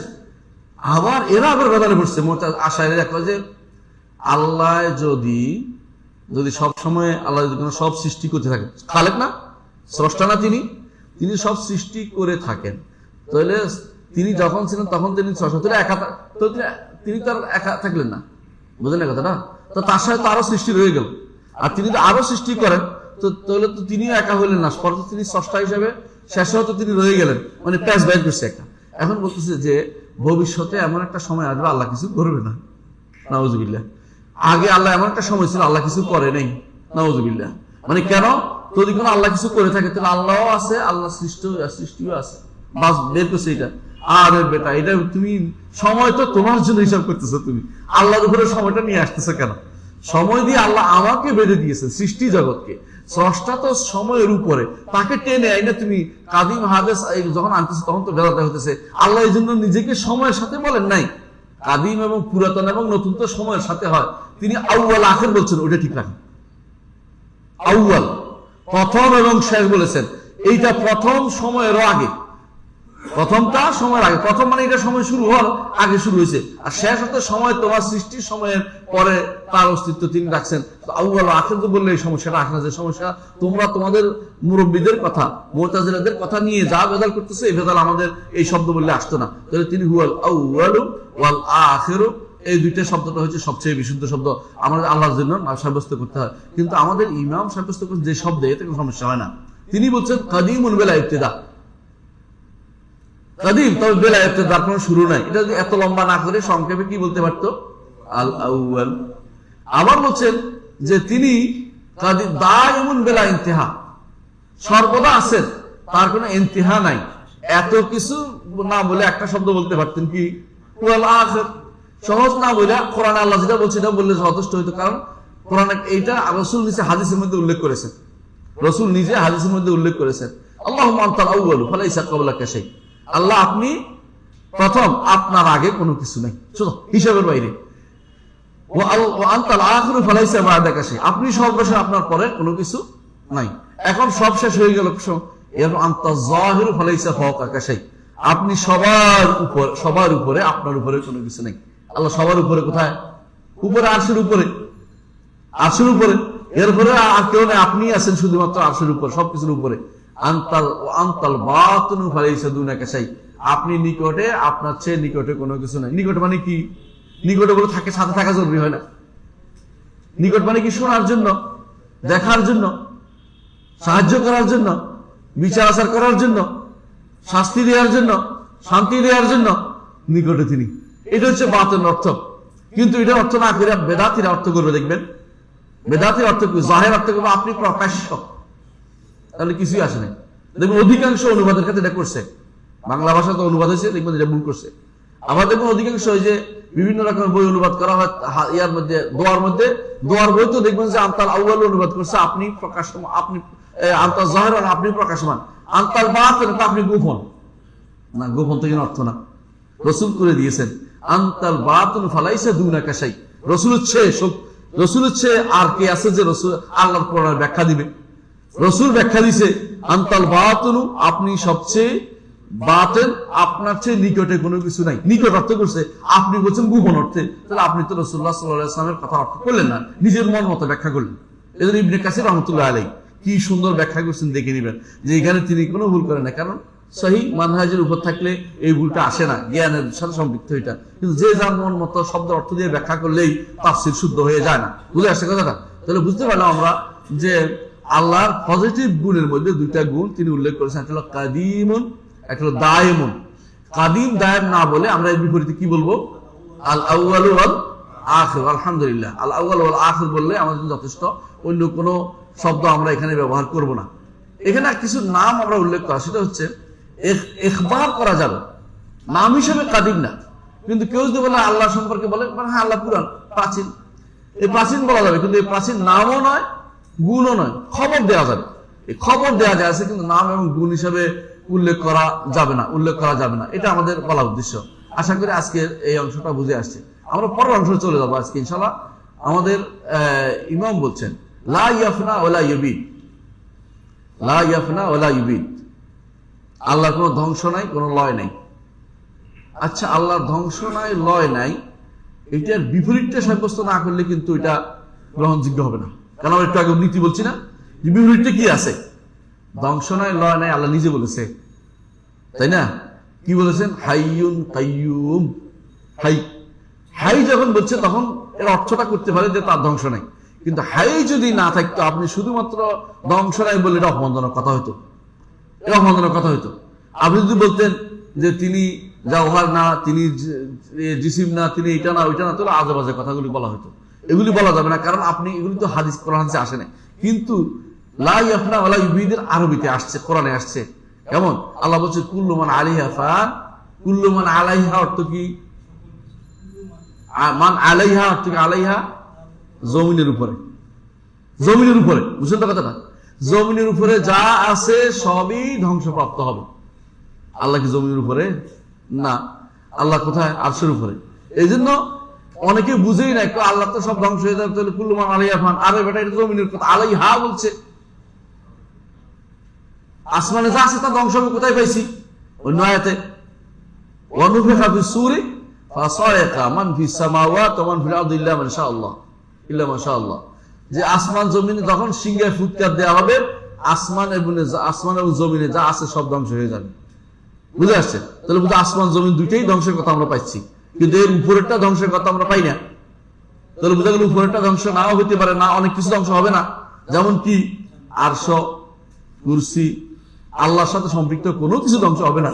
আবার এরা বেদালে পড়ছে। আশায় কয় যে আল্লাহ যদি সবসময় আল্লাহ যদি সব সৃষ্টি করতে থাকেন, খালেক না, স্রষ্টা না, তিনি সব সৃষ্টি করে থাকেন, তাহলে তিনি যখন ছিলেন তখন তিনি তিনি তো আর একা থাকলেন না। বুঝলেন না কথাটা? তো তার সাথে তো আরো সৃষ্টি রয়ে গেল, আর তিনি তো আরো সৃষ্টি করেন, তো তাহলে তো তিনিও একা হইলেন না, পরে তিনি স্রষ্টা হিসেবে শেষেও তো তিনি রয়ে গেলেন। মানে প্যাচ বাইর করছে একটা। এখন বলতেছে যে ভবিষ্যতে এমন একটা সময় আসবে আল্লাহ কিছু করবে না, নাউজুবিল্লাহ। আগে আল্লাহ এমন একটা সময় ছিল আল্লাহ কিছু করে নাই, নাউজুবিল্লাহ। মানে কেন? যদি কোনো আল্লাহ কিছু করে থাকে তাহলে আল্লাহও আছে, আল্লাহ সৃষ্টিও আছে, বাস বের করছে এটা। আরে বেটা, এটা তুমি সময় তো তোমার জন্য হিসাব করতেছো, তুমি আল্লাহর উপরে সময়টা নিয়ে আসতেছো কেন? সময় দিয়ে আল্লাহ আমাকে বেঁধে দিয়েছে সৃষ্টি জগৎকে। স্রষ্টা তো সময়ের উপরে, তাকে টেনে আইনা তুমি কাদিম হাদেস যখন আনতেছে তখন তো বেলাতে হতেছে। আল্লাহ এই জন্য নিজেকে সময়ের সাথে বলেন নাই। কাদিম এবং পুরাতন এবং নতুন তো সময়ের সাথে হয়। তিনি আউয়াল আখির বলছেন, ওটা ঠিক রাখেন। আউয়াল প্রথম এবং শেষ বলেছেন, এইটা প্রথম সময়েরও আগে, প্রথমটা সময়ের আগে। প্রথম মানে এটা সময় শুরু হওয়ার আগে শুরু হয়েছে, আর শেষ হতে সময় তোমার সৃষ্টির সময়ের পরে তার অস্তিত্ব তিনি রাখছেন। আউয়াল আখির তো বললে এই সমস্যাটা আসে না। যে সমস্যা তোমরা তোমাদের মুরব্বীদের কথা, মুতাজিলাদের কথা নিয়ে যা ভেদাল করতেছে, এই ভেদাল আমাদের এই শব্দ বললে আসতো না। তাহলে তিনি হুয়াল আউয়ালু ওয়াল আখিরু, এই দুইটা শব্দটা হচ্ছে সবচেয়ে বিশুদ্ধ শব্দ। আমাদের আল্লাহর জন্য সাব্যস্ত করতে হয়, কিন্তু আমাদের ইমাম সাব্যস্ত করতে যে শব্দে, এতে কোনো সমস্যা হয় না। তিনি বলছেন কাদিমুন বিলা ইবতিদা, কাদিম তবে বিলা ইবতিদার কোনো শুরু নাই। এটা যদি এত লম্বা না করে সংক্ষেপে কি বলতে পারতো? আল আউয়াল। আবার বলছেন যে তিনি কাদিম দাইমুন বিলা ইনতিহা, সর্বদা আছেন, তার কোনো ইনতিহা নাই। এত কিছু না বলে একটা শব্দ বলতে পারতেন, কি? ওয়াল আখির। সহজ না বলে কোরআনে আল্লাহ যেটা বলছে এটা বললে যথেষ্ট হইতো, কারণ কোরআনে এইটা রাসূল নিজে হাদিসের মধ্যে উল্লেখ করেছেন। রাসূল নিজে হাদিসের মধ্যে উল্লেখ করেছেন, আল্লাহুম্মা আনতাল আউয়ালু ফালাইসা ক্বাবলাকা শাই। আল্লাহ আপনি প্রথম, আপনার আগে কোনো কিছু নাই, শুধু হিসাবের বাইরে। ওয়া আনতাল আখিরু ফালাইসা বা'দাকা শাই, আপনি সর্বশেষ, আপনার পরে কোনো কিছু নাই। এখন সব শেষ হয়ে গেল। এরপর আনতাজ যাহিরু ফালাইসা ফাওকাকা শাই, আপনি সবার উপরে, আপনার উপরে কোনো কিছু নেই। আল্লাহ সবার উপরে কোথায়? উপরে, আরশের উপরে, আরশের উপরে। এরপরে আর কেউ নেই, আপনি আছেন শুধুমাত্র আরশের উপরে, সবকিছুর উপরে। আনতাল বাতিনু ফালাইসা দুনাকা শাই, আপনি নিকটে, আপনার চেয়ে নিকটে কোনো কিছু নাই। নিকট মানে কি? নিকটে বলে থাকে, সাথে থাকা জরুরি হয় না। নিকট মানে কি? শোনার জন্য, দেখার জন্য, সাহায্য করার জন্য, বিচার আচার করার জন্য, শাস্তি দেওয়ার জন্য, শান্তি দেওয়ার জন্য নিকটে তিনি। এটা হচ্ছে বাতেন অর্থ। কিন্তু এটা অর্থ না করে বেদাতিরা অর্থ করবে, দেখবেন বেদাতির অর্থ কি, জাহের অর্থ করবে আপনি প্রকাশ্য, তাহলে কিছুই আসে না। দেখবেন অধিকাংশ অনুবাদের ক্ষেত্রে এটা করছে, বাংলা ভাষা তো অনুবাদ হয়েছে, দেখবেন এটা ভুল করছে। আবার দেখবেন অধিকাংশ ওই যে বিভিন্ন রকমের বই অনুবাদ করা হয় ইয়ার মধ্যে, দোয়ার বই তো দেখবেন যে আনতাল আউয়াল অনুবাদ করছে আপনি প্রকাশমান, আপনি আনতাল জাহের আপনি প্রকাশমান, আনতাল বাতিন আপনি গোপন। না, গোপন থেকে অর্থ না, রসুল করে দিয়েছেন আনতাল বাতিন ফালাইসা দুনাকা শাই। রসুল হচ্ছে আর কে আছে যে রসুল আল্লাহর কোরআনের ব্যাখ্যা দিবে? রসুল ব্যাখ্যা দিছে আনতাল বাতিন, আপনি সবচেয়ে বাতেন, আপনার চেয়ে নিকটে কোনো কিছু নাই। নিকট অর্থ করছে, আপনি বলছেন গোপন অর্থে, তাহলে আপনি তো রাসূলুল্লাহ সাল্লাল্লাহু আলাইহি ওয়াসাল্লামের কথা অর্থ করলেন না, নিজের মন মতো ব্যাখ্যা করলেন। এদের ইবনে কাসির রাহমাতুল্লাহ আলাইহি কি সুন্দর ব্যাখ্যা করছেন, দেখে নিবেন যে এখানে তিনি কোনো ভুল করেন না। কারণ সহি মানহাজের উপর থাকলে এই ভুলটা আসে না, জ্ঞানের সাথে সম্পৃক্ত এটা। কিন্তু যে যার মন মতো শব্দ অর্থ দিয়ে ব্যাখ্যা করলেই তাফসীর শুদ্ধ হয়ে যায় না। বুঝে আসছে কথাটা? তাহলে বুঝতে পারলাম আমরা যে আল্লাহর পজিটিভ গুণের মধ্যে দুইটা গুণ তিনি উল্লেখ করেছেন, একটা হলো কাদিমুন, একটা হলো দায়েমুন। কাদিম দায়েম না বলে আমরা এর বিপরীতে কি বলবো? আল আউয়ালু ওয়াল আখির। আলহামদুলিল্লাহ, আল আউয়ালু ওয়াল আখির বললে আমাদের যথেষ্ট, অন্য কোনো শব্দ আমরা এখানে ব্যবহার করব না। এখানে কিছু নাম আমরা উল্লেখ করা, সেটা হচ্ছে ইখবার করা যাবে, নাম হিসেবে কাদিম না। কিন্তু কেউ যদি বলে আল্লাহ সম্পর্কে বলে, হ্যাঁ আল্লাহ পুরান, প্রাচীন, এই প্রাচীন বলা যাবে, কিন্তু এই প্রাচীন নামও নয়, গুণও নয়, খবর দেওয়া যাবে। এই খবর দেওয়া যায়, কিন্তু নাম এবং গুণ হিসেবে উল্লেখ করা যাবে না। এটা আমাদের বলা উদ্দেশ্য। আশা করি আজকের এই অংশটা বুঝে আসছে। আমরা পরের অংশ চলে যাবো আজকে ইনশাআল্লাহ। আমাদের ইমাম বলছেন লা ইয়াফনা ওয়ালা ইউবিদ, লা ইয়াফনা ওয়ালা ইউবিদ, আল্লাহর কোনো ধ্বংস নাই, কোনো লয় নাই। আচ্ছা, আল্লাহর ধ্বংস নাই, লয় নাই, এটার বিপরীতটা সাব্যস্ত না করলে কিন্তু এটা গ্রহণযোগ্য হবে না। কারণ আমরা একটু আগে নীতি বলছি না, যে বিপরীতটা কি আছে? ধ্বংস নাই, লয় নাই, আল্লাহ নিজে বলেছে, তাই না? কি বলেছেন? হাইয়ুন কাইয়ুম। হাই যখন বলছে তখন এর অর্থটা করতে পারে যে তার ধ্বংস নাই। কিন্তু হাই যদি না থাকতো, আপনি শুধুমাত্র ধ্বংস নাই বললে এটা অপমানজনক কথা হইতো, আপনি যদি বলতেন যে তিনি জাওহার না, তিনি জিসিম না, তিনি এটা না ওইটা না, তাহলে আজে বাজে কথাগুলি বলা হতো। এগুলি বলা যাবে না, কারণ আপনি এগুলি তো হাদিস কোরআন হাদিসে আসে না। কিন্তু লা ইয়াফনা ওয়ালা ইউবিদের আরবিতে আসছে, কোরআনে আসছে। কেমন? আল্লাহ বলছে কুল্লু মান আলাইহা ফান। কুল্লু মান আলাইহা অর্থ কি? মান আলাইহা অর্থ কি? আলাইহা জমিনের উপরে, বুঝছেন তো কথাটা? জমিনের উপরে যা আছে সবই ধ্বংসপ্রাপ্ত হবে। আল্লাহ কি জমিনের উপরে? না, আল্লাহ কোথায়? আরশের উপরে। এই জন্য অনেকে বুঝেই না, আল্লাহ তো সব ধ্বংস হয়ে যাবে, তাহলে কুল্লু মান আলাইহা ফান। আরে বেটা, এটা জমিনের কথা, আলাইহা বলছে। আসমানে যা আছে তা ধ্বংস হবে, কোথায় পাইছি? অন্য আয়াতে ওয়ানুফিখা ফিস-সূরি ফাসায়কা মান ফিস সামাওয়াতি ওয়া মান ফিল আরদি ইল্লা মান শাআল্লাহ, যে আসমান জমিনে যখন সিংহে ফুৎকার দেওয়া হবে, আসমান এবং জমিনে যা আছে সব ধ্বংস হয়ে যাবে। বুঝে আসছে? তাহলে বুঝে আসমান জমিন দুইটাই ধ্বংসের কথা আমরা পাইছি, কিন্তু এর উপরেরটা ধ্বংসের কথা আমরা পাই না। তাহলে বুঝা গেল উপরেরটা ধ্বংস নাও হইতে পারে, না অনেক কিছু ধ্বংস হবে না। যেমন কি আরশ, কুরসি, আল্লাহর সাথে সম্পৃক্ত কোনো কিছু ধ্বংস হবে না,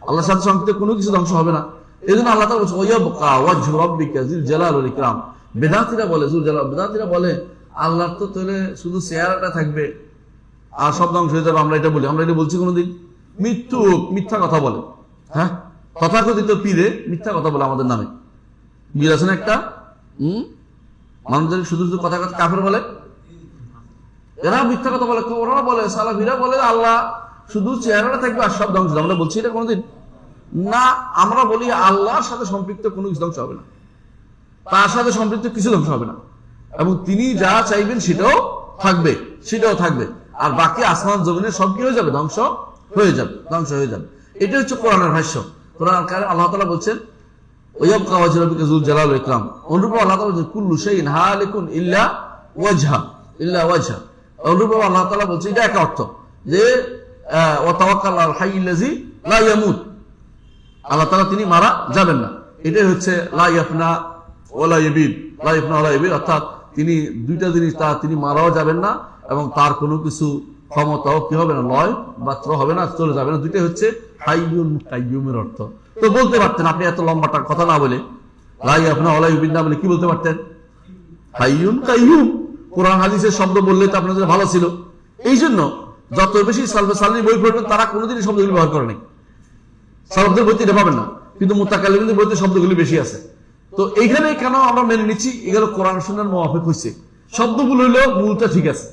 আল্লাহর সাথে সম্পৃক্ত কোনো কিছু ধ্বংস হবে না। এই জন্য আল্লাহ তাআলা বলছে ওয়ায়াবকা ওয়াজহু রাব্বিকা যিল জালালি ওয়াল ইকরাম। বেদাতীরা বলে আল্লাহর তো তাহলে শুধু চেহারাটা থাকবে আর সব ধ্বংস হয়ে যাবে। আমরা এটা বলছি কোনোদিন? মিথ্যা কথা বলে। হ্যাঁ, তথাকথিত পীরে মিথ্যা কথা বলে আমাদের নামে। পীর আছেন একটা, মানুষদের শুধু কথা কাফের বলে, এরা মিথ্যা কথা বলে। ওরা বলে, সালাফিরা বলে আল্লাহ শুধু চেহারাটা থাকবে আর সব ধ্বংস। আমরা বলছি এটা কোনোদিন? না, আমরা বলি আল্লাহর সাথে সম্পৃক্ত কোনো কিছু ধ্বংস হবে না, তার সাথে সম্পৃক্ত কিছু ধ্বংস হবে না, এবং তিনি যা চাইবেন সেটাও থাকবে। আর বাকি আসমান জমিনে সব কি হয়ে যাবে? ধ্বংস হয়ে যাবে। এটা হচ্ছে কোরআনের ভাষ্য। কোরআন আল্লাহ তাআলা বলছেন ওয়ায়াবকা ওয়াজহু রাব্বিকা যুল জালালি ওয়াল ইকরাম। অনুরূপ আল্লাহ তাআলা বলছেন কুল্লু শাইইন হালিকুন ইল্লা ওয়াজহা। অনুরূপ আল্লাহ তাআলা বলছেন, এটা একটা অর্থ যে ওয়া তাওয়াক্কাল আলাল হাইয়্যিল্লাযী লা ইয়ামুত, আল্লাহ তাআলা তিনি মারা যাবেন না। এটাই হচ্ছে লা ইয়াফনা ওয়ালা ইউবিদ, অর্থাৎ তিনি দুইটা জিনিস, তিনি মারাও যাবেন না এবং তার কোনো কিছু ক্ষমতাও কি হবে না, লয় মাত্র হবে না, চলে যাবে না। দুইটাই হচ্ছে হাইয়ুন কাইয়ুমের অর্থ। তো বলতে পারতেন আপনি এত লম্বাটা কথা না বলে, লা ইয়াফনা ওয়া লা ইউবিন না বলে কি বলতে পারতেন? হাইয়ুন কাইয়ুম। কোরআন হাদিসের শব্দ বললে তো আপনাদের ভালো ছিল। এই জন্য যত বেশি সালফে সালেহীন বই পড়বেন তারা কোনোদিনই শব্দগুলি ব্যবহার করে নাই। সালাফদের বইতে এটা পাবেন না, কিন্তু মুতাকাল্লিমদের বইতে শব্দগুলি বেশি আছে। তো এইখানে কেন আমরা মেনে নিচ্ছি, এগুলো কোরআন সুন্নাহর মুওয়াফিক হয়েছে। শব্দগুলো হলেও মূলটা ঠিক আছে,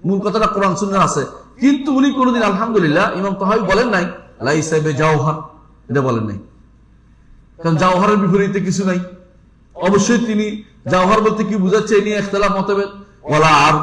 মূল কথাটা কোরআন সুন্নাহ আছে। কিন্তু উনি কোনোদিন আলহামদুলিল্লাহ ইমাম তাহাবী বলেন নাই লাইসা বিজাওহার, এটা বলেন নাই। কারণ জাওহারের বিপরীতে কিছু নাই। অবশ্যই তিনি জাওহার বলতে কি বুঝাচ্ছে এই নিয়ে ইখতিলাফ মতভেদ। ওয়ালা আর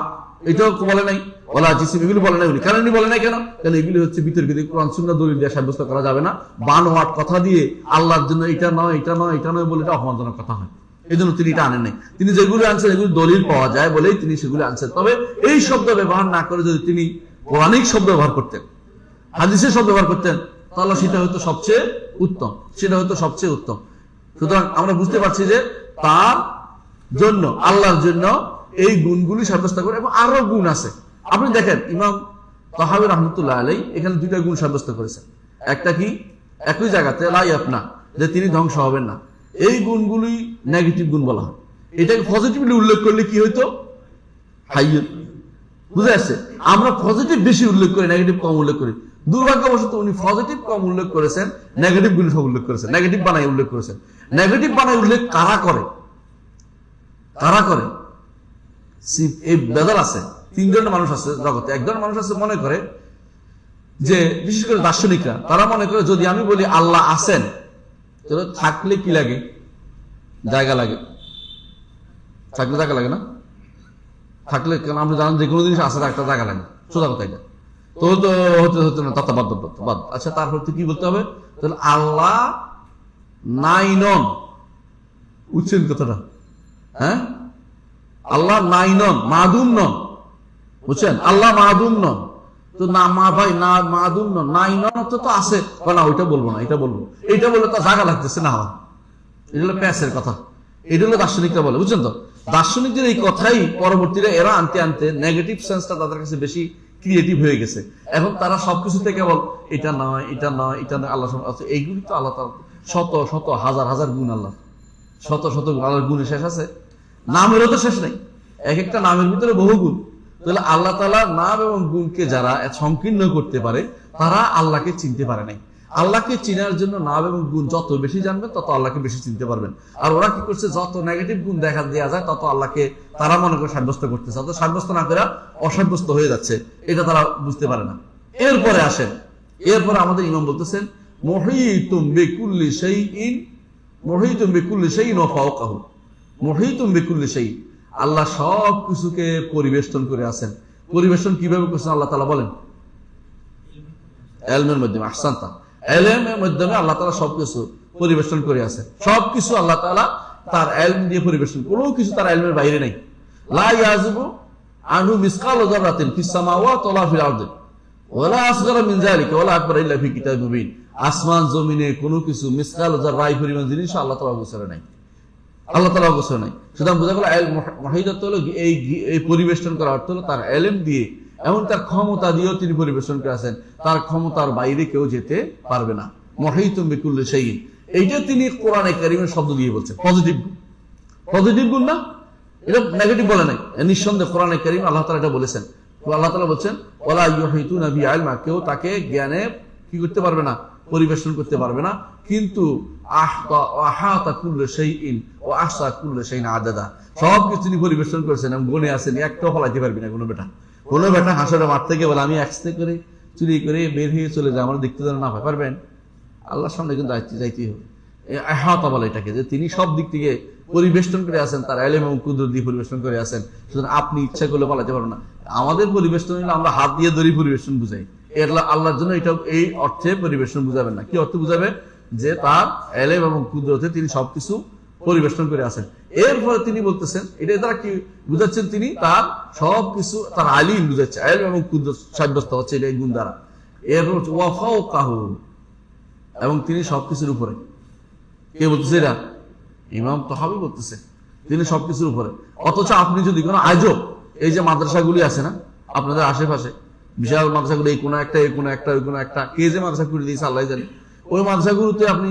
এটাও বলে নাই, ওয়ালা জিসিম এগুলো বলে নাই উনি। কারণ উনি বলে নাই কেন? কারণ এগুলি হচ্ছে বিতর্কিত, কোরআন সুন্নাহ দলিল দিয়ে সাব্যস্ত করা যাবে না। বানোয়াট কথা দিয়ে আল্লাহর জন্য এটা নয় এটা নয় এটা নয় বলে এটা অপমানজনক কথা হয়। এই জন্য তিনি এটা আনেন নাই। তিনি যেগুলো আনছেন এগুলো দলিল পাওয়া যায় বলেই তিনি সেগুলো আনছেন। তবে এই শব্দ ব্যবহার না করে যদি তিনি পৌরাণিক শব্দ ব্যবহার করতেন, হাদিসের শব্দ ব্যবহার করতেন, তাহলে সেটা হয়তো সবচেয়ে উত্তম, সেটা হয়তো সবচেয়ে উত্তম। সুতরাং আমরা বুঝতে পারছি যে তার জন্য, আল্লাহর জন্য এই গুণগুলি সাব্যস্ত করে, এবং আরো গুণ আছে। আপনি দেখেন ইমাম তাহাবী রাহমাতুল্লাহ আলাইহি এখানে দুইটা গুণ সাব্যস্ত করেছেন। একটা কি, একই জায়গাতে লা ইয়াফনা, যে তিনি ধ্বংস হবেন না। এই গুণগুলি নেগেটিভ গুণ বলা হয়। এটাকে পজিটিভলি উল্লেখ করলে কি হইতো? হাইয়ুন। বুঝে আসছে? আমরা পজিটিভ বেশি উল্লেখ করি, নেগেটিভ কম উল্লেখ করি। দুর্ভাগ্যবশত উনি পজিটিভ কম উল্লেখ করেছেন, নেগেটিভ গুলি সব উল্লেখ করেছেন, নেগেটিভ বানাই উল্লেখ করেছেন। নেগেটিভ বানাই উল্লেখ কারা করে? কারা করে? এই বেদাল আছে। তিন ধরনের মানুষ আছে জগতে। এক ধরনের মানুষ আছে মনে করে যে, বিশেষ করে দার্শনিকরা, তারা মনে করে যদি আমি বলি আল্লাহ আছেন, তাহলে থাকলে কি লাগে? জায়গা লাগে। থাকলে জায়গা লাগে না? থাকলে কেন? আপনি জানেন যে কোনো জিনিস আছে একটা জায়গা লাগে, সোজা কথা এটা। তো হতে হতে না তত্ত্বাবাদ। আচ্ছা, তারপর তো কি বলতে হবে? তাহলে আল্লাহ নাই নন। বুঝছেন কথাটা? হ্যাঁ, আল্লাহ নাই নন, মাদুম নন। বুঝছেন? আল্লাহ মাদুম নন। তো না মা ভাই না মাদুম নন, নাই নন তো আছে না, ওইটা বলবো না, এটা বলবো। এইটা বললে তো জায়গা লাগতেছে না। এটা হলো প্যাসের কথা, এটা হলো দার্শনিকরা বলে। বুঝছেন তো? দার্শনিকদের এই কথাই পরবর্তীরা এরা আনতে আনতে নেগেটিভ সেন্সটা তাদের কাছে বেশি ক্রিয়েটিভ হয়ে গেছে। এখন তারা সবকিছুতে কেবল এটা নয় এটা নয় এটা নয়, আল্লাহ এইগুলি তো আল্লাহ তাআলা শত শত হাজার হাজার গুণ, আল্লাহ শত শত গুণ। আল্লাহর গুণের শেষ আছে? নামেরও তো শেষ নেই, এক একটা নামের ভিতরে বহু গুণ। তাহলে আল্লাহ তাআলার নাম এবং গুণকে যারা সংকীর্ণ করতে পারে তারা আল্লাহকে চিনতে পারে নাই। আল্লাহকে চিনার জন্য নাম এবং গুণ যত বেশি জানবেন তত আল্লাহকে বেশি চিনতে পারবেন। আর ওরা কি করছে, যত নেগেটিভ গুণ দেখা দেওয়া যায় তত আল্লাহকে তারা মনে করে সাব্যস্ত করতেছে, তত সাব্যস্ত না করে অসাব্যস্ত হয়ে যাচ্ছে। এটা তারা বুঝতে পারে না। এরপরে আসেন, এরপরে আমাদের ইমাম বলতেছেন মুহীতুম বিকুল্লি শাইইন, মুহীতুম বিকুল্লি শাইইন ওয়া ফাওকাহু। মুহীতুম বিকুল্লি শাইইন, আল্লাহ সব কিছুকে পরিবেষ্টন করে আছেন। পরিবেষ্টন কিভাবে করছেন আল্লাহ তাআলা বলেন? ইলমের মাধ্যমে। আহসানতা। ইলমের মাধ্যমে আল্লাহ তাআলা সবকিছু পরিবেষ্টন করে আছেন। সবকিছু আল্লাহ তাআলা তার ইলম দিয়ে পরিবেষ্টন, কোনো কিছু তার ইলমের বাইরে নাই। লা ইয়াযুবু আনহু মিসকালু যাররাতিন ফিস সামাওয়াতি ওয়া ফিল আরদি ওয়া লা আসগারা মিন যালিকা ওয়া লা আকবার ইল্লা ফি কিতাবিন মুবিন। আসমান জমিনে কোনো কিছু মিসকাল যাররাই পরিমাণ জিনিস আল্লাহ তাআলা গোছরে নাই, আল্লাহ তাআলা গোছরে নাই। সুতরাং বোঝা গেল মুহীত হলো এই পরিবেষ্টন করা অর্থ হলো তার ইলম দিয়ে, এমন তার ক্ষমতা দিয়েও তিনি পরিবেশন করেছেন। তার ক্ষমতার বাইরে কেউ যেতে পারবে না। মুহীতুম বিকুল্লি শাইইন, এইটা তিনি কোরআনে কারীমের শব্দ দিয়ে বলছেন। পজিটিভ গুণ না, এটা নেগেটিভ বলে নাই। নিঃসন্দেহে কোরআনে কারীম আল্লাহ তাআলা এটা বলেছেন। আল্লাহ তাআলা বলছেন ওয়ালা ইউহীতুনা বিইলমা, কেউ তাকে জ্ঞানে কি করতে পারবে না, পরিবেশন করতে পারবে না। কিন্তু আহাতা কুল্লু শাইইন ওয়া আহসা কুল্লু শাইইন আদাদা, সব কিছু তিনি পরিবেশন করেছেন এবং গুণে আছেন, একটাও ফলাইতে পারবি না। কোনো বেটা হাসরে মাঠ থেকে বলে আমি একসাথে করে চুরি করে বের হয়ে চলে যায়, আমরা দেখতে যেন না হয়, পারবেন? আল্লাহর সামনে কিন্তু যাইতেই হবে। আহাতা বলে এটাকে, যে তিনি সব দিক থেকে পরিবেষ্টন করে আছেন, তার ইলম এবং কুদরত দিয়ে পরিবেষ্টন করে আছেন। সুতরাং আপনি ইচ্ছা করলে পালাতে পারবেন না। আমাদের পরিবেষ্টন হলে আমরা হাত দিয়ে ধরে পরিবেষ্টন বুঝাই, আল্লাহর জন্য এটা এই অর্থে পরিবেষ্টন বুঝাবেন না। কি অর্থে বুঝাবে? যে তার ইলম এবং কুদরতে তিনি সবকিছু পরিবেষ্টন করে আছেন। এরপরে তিনি বলতেছেন, এটা দ্বারা কি বুঝাচ্ছেন? তিনি তার সবকিছু, তার আলিম বুঝাচ্ছে, ইলম এবং কুদরত সাব্যস্ত হচ্ছে এই গুণ দ্বারা। এরপর ওয়া ফাওকাহু, এবং তিনি সবকিছুর উপরে। কে বলতেছে এটা? ইমাম তাহাবী বলতেছে তিনি সবকিছুর উপরে। অথচ আপনি যদি কোনো আজব, এই যে মাদ্রাসাগুলি আছে না আপনাদের আশেপাশে, বিশাল মাদ্রাসাগুলো এই কোনো একটা ওই কোনো একটা কে যে মাদ্রাসা করে দিয়েছে আল্লাহ জানে। ওই মাদ্রাসাগুলোতে আপনি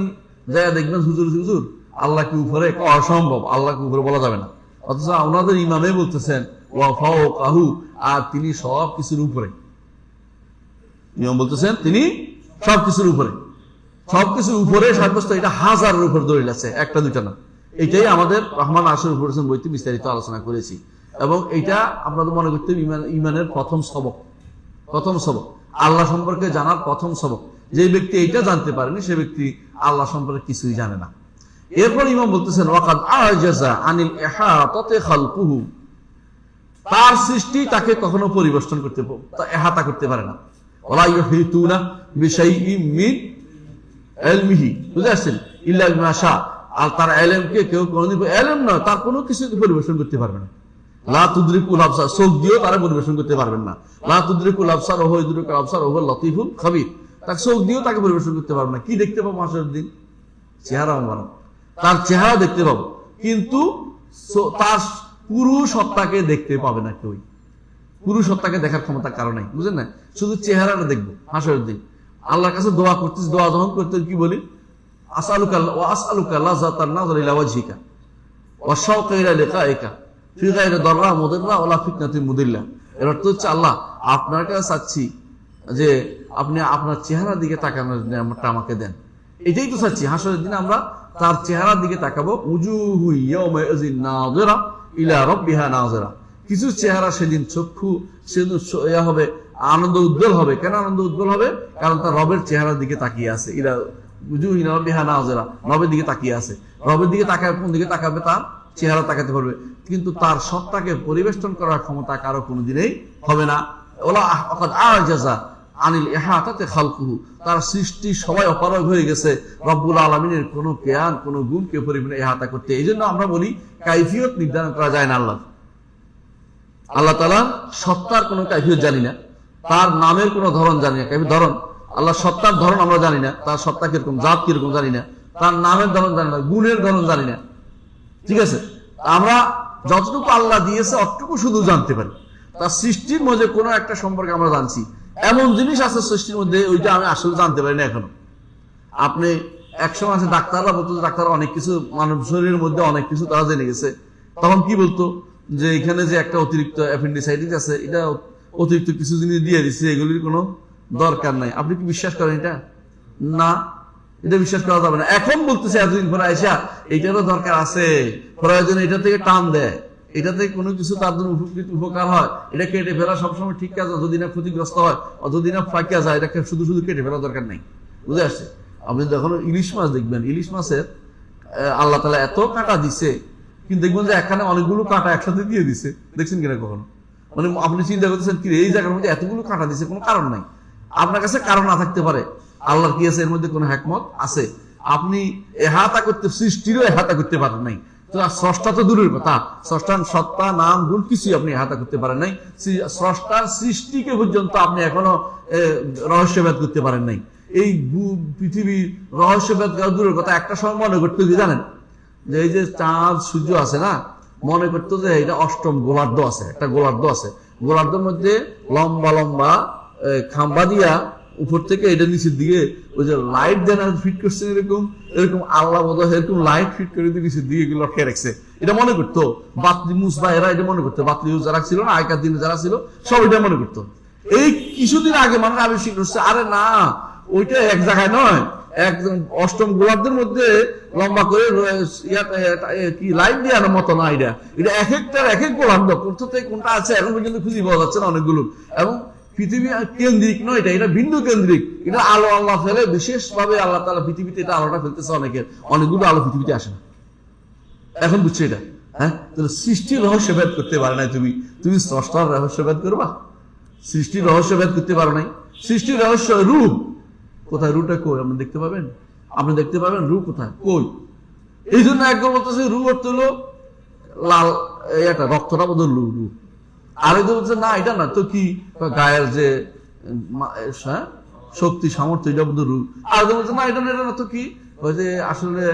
যাই দেখবেন হুজুর হুজুর আল্লাহ কি উপরে, অসম্ভব, আল্লাহ কি উপরে বলা যাবে না। অথচ ওনাদের ইমামে বলতেছেন ওয়া ফাওকাহু, আর তিনি সব কিছুর উপরে। ইমাম বলতেছেন তিনি সবকিছুর উপরে, সবকিছুর উপরে সাব্যস্ত। এটা হাজারের উপর দলিল আছে, একটা দুইটা না। এটাই আমাদের রহমান আশুর উপর বইতে বিস্তারিত আলোচনা করেছি, এবং এটা আপনাদের মনে করতে ইমানের প্রথম সবক আল্লাহ সম্পর্কে জানার প্রথম সবক। যে ব্যক্তি এইটা জানতে পারেনি সে ব্যক্তি আল্লাহ সম্পর্কে কিছুই জানে না। এরপর ইমাম বলতেছেন ওয়াকাদ আজাজা আনিল ইহাতাতি খালকুহু, তার সৃষ্টি তাকে কখনো পরিবেষ্টন করতে ইহাতা করতে পারে না। ওয়ালা ইউহিতুনা বিশাইইম মিন ইলমিহি, বুঝতে পারছেন, ইল্লা বিমা শা, আর তার ইলমকে কেউ কোনোদিন ইলম নয় তার কোনো কিছু পরিবেশন করতে পারবে না। লা তুদরিকুল আবসার, চোখ দিয়েও তারা পরিবেশন করতে পারবেন না। লা তুদরিকুল আবসার ওয়া হুয়া ইউদরিকুল আবসার ওয়া হুয়া লতীফুল খাবীর, তার চোখ দিয়েও তাকে পরিবেশন করতে পারবে না। কি দেখতে পাবো মাসের দিন? চেহারা মোবারক, তার চেহারা দেখতে পাবো, কিন্তু তার পুরো সত্তাকে দেখতে পাবে না কেউ। পুরো সত্তাকে দেখার ক্ষমতা কারো নাই, বুঝলেন না? শুধু চেহারাটা দেখবো হাসরের দিন। আল্লাহর কাছে দোয়া করতেছি, দোয়া যখন করতে কি বলি? আসআলুকা ওয়া আসআলুকা লাযাতান নাযর ইলা ওয়াজহিকা ওয়া শাওকা ইলা লিকাইকা ফি গায়রি দাররা মুদিররা ওয়ালা ফিতনাতিন মুদিল্লা। এর অর্থ হচ্ছে আল্লাহ আপনার কাছে চাচ্ছি যে আপনি আপনার চেহারার দিকে তাকানোর নিয়ামতটা আমাকে দেন। এটাই তো চাচ্ছি, হাসরের দিন আমরা তার চেহারার দিকে তাকাবো। উজুহু ইয়াউমাইযিন নাযিরা ইলা রাব্বিহা নাযিরা, কিছু চেহারা সেদিন চক্ষু সেদিন হবে আনন্দ উজ্জ্বল হবে। কেন আনন্দ উজ্জ্বল হবে? কারণ তার রবের চেহারার দিকে তাকিয়ে আছে। ইলা উজুহু রাব্বিহা নাযিরা, রবের দিকে তাকিয়ে আছে। রবের দিকে তাকাবে, কোন দিকে তাকাবে? তার চেহারা তাকাতে পারবে, কিন্তু তার সত্তাকে পরিবেষ্টন করার ক্ষমতা কারো কোনোদিনই হবে না। ওলা ওয়াকাদ আজাজা আনিল ইহাতাতি খালকুহু, তার সৃষ্টি সবাই অপারগ হয়ে গেছে রব্বুল আলামিনের কোন জ্ঞান কোন গুণকে পরিপূর্ণ ইহাতা করতে। এই জন্য আমরা বলি কাইফিয়ত নির্ধারণ করা যায় না। আল্লাহ তাআলা সত্তার কোন কাইফিয়ত জানি না, তার নামের কোন ধরন জানি না। ধরন আল্লাহ সত্তার ধরন আমরা জানি না, তার সত্তা কিরকম, জাত কিরকম জানি না, তার নামের ধরন জানি না, গুণের ধরন জানি না। ঠিক আছে, আমরা যতটুকু আল্লাহ দিয়েছে অতটুকু শুধু জানতে পারি। তার সৃষ্টির মধ্যে কোনো একটা সম্পর্কে আমরা জানছি, এমন জিনিস আছে সৃষ্টির মধ্যে ওইটা আমি আসলে জানতে পারি না এখনো। আপনি একসময় আছে ডাক্তাররা বলতো, ডাক্তাররা অনেক কিছু মানব শরীরের মধ্যে অনেক কিছু তারা জেনে গেছে। তখন কি বলতো যে এখানে যে একটা অতিরিক্ত অ্যাপেন্ডিসাইটিস আছে, এটা অতিরিক্ত কিছু জিনিস দিয়ে দিচ্ছে, এগুলির কোনো দরকার নাই। আপনি কি বিশ্বাস করেন এটা? না, এটা বিশ্বাস করা যাবে না। এখন বলতেছে এতদিন পরে আইসা এইটারও দরকার আছে, প্রয়োজন এটা থেকে টান দেয়, এটা থেকে কোনো কিছু তার জন্য উপকার হয়, এটা কেটে ফেলা সবসময় ঠিক কাজ, যদি না ক্ষতিগ্রস্ত হয়, যদি না ফাঁকিয়া যায়, এটাকে শুধু শুধু কেটে ফেলা দরকার নেই। বুঝে আসছে? আপনি যখন ইলিশ মাছ দেখবেন, ইলিশ মাছের আল্লাহ তাআলা এত কাঁটা দিছে, কিন্তু দেখবেন যে এখানে অনেকগুলো কাঁটা একসাথে দিয়ে দিছে। দেখছেন কিনা কখনো? মানে আপনি চিন্তা করতেছেন কি এই জায়গার মধ্যে এতগুলো কাঁটা দিছে, কোনো কারণ নাই। আপনার কাছে কারণ না থাকতে পারে, আল্লাহর কি আছে এর মধ্যে কোনো হিকমত আছে। আপনি এহাতা করতে, সৃষ্টিরও এহাতা করতে পারেন নাই, তো স্রষ্টা তো দূরের কথা, স্রষ্টার সত্তা নাম গুণ কিছুই আপনি এহাতা করতে পারেন নাই। স্রষ্টার সৃষ্টিকে পর্যন্ত আপনি এখনো রহস্যভেদ করতে পারেন নাই। এই পৃথিবীর রহস্যভেদ দূরের কথা, একটা সময় মনে করতে কি জানেন, যে এই যে চাঁদ সূর্য আছে না, মনে করতো যে এটা অষ্টম গোলার্ধ আছে, একটা গোলার্ধ আছে, গোলার্ধের মধ্যে লম্বা লম্বা খাম্বা দিয়া উপর থেকে এটা নিচের দিকে ওই যে লাইট দেন ফিট করছে, এরকম এরকম আল্লাহ বোধ হয় এরকম লাইট ফিট করে দিয়ে নিচের দিকে এগুলো লটকে রাখছে। এটা মনে করতো বাতলি মুসবা, এরা এটা মনে করতো, বাতলি যারা ছিল না আগেকার দিনে যারা ছিল সব এটা মনে করতো। এই কিছুদিন আগে মানুষ আবিষ্কার করছে, আরে না ওইটা এক জায়গায় নয়, একদম অষ্টম গোলার্ধের মধ্যে লম্বা করে কি লাইট দেওয়ার মতো না, এটা এটা এক একটার এক এক গোলার্ধ, কোথা থেকে কোনটা আছে এখন পর্যন্ত খুঁজে পাওয়া যাচ্ছে না অনেকগুলো। এবং পৃথিবী কেন্দ্রিক নয়, এটা এটা ভিন্ন কেন্দ্রিক, এটা আলো আল্লাহ ফেলে বিশেষ ভাবে আল্লাহ তাআলা পৃথিবীতে এটা আলোটা ফেলতেছে অনেকের, অনেকগুলো আলো পৃথিবীতে আসে না। এখন বুঝছো এটা? হ্যাঁ, তাহলে সৃষ্টির রহস্য ভেদ করতে পারো নাই, তুমি স্রষ্টার রহস্য ভেদ করবা? সৃষ্টির রহস্য ভেদ করতে পারো নাই। সৃষ্টির রহস্য রূপ কোথায়, রুটা কই আপনি দেখতে পাবেন, আপনি দেখতে পাবেন রূপ কোথায়, কই। এই জন্য একজন বলতেছে রূপ অর্থ হলো লাল, এটা রক্তটা বোধ রূপ। আরেকজন বলছে না এটা না তো কি, গায়ের যে শক্তি সামর্থ্য এটা বোধ রূপ। আরেকজন বলছে না এটা না, এটা না তো কি, ওই যে আসলে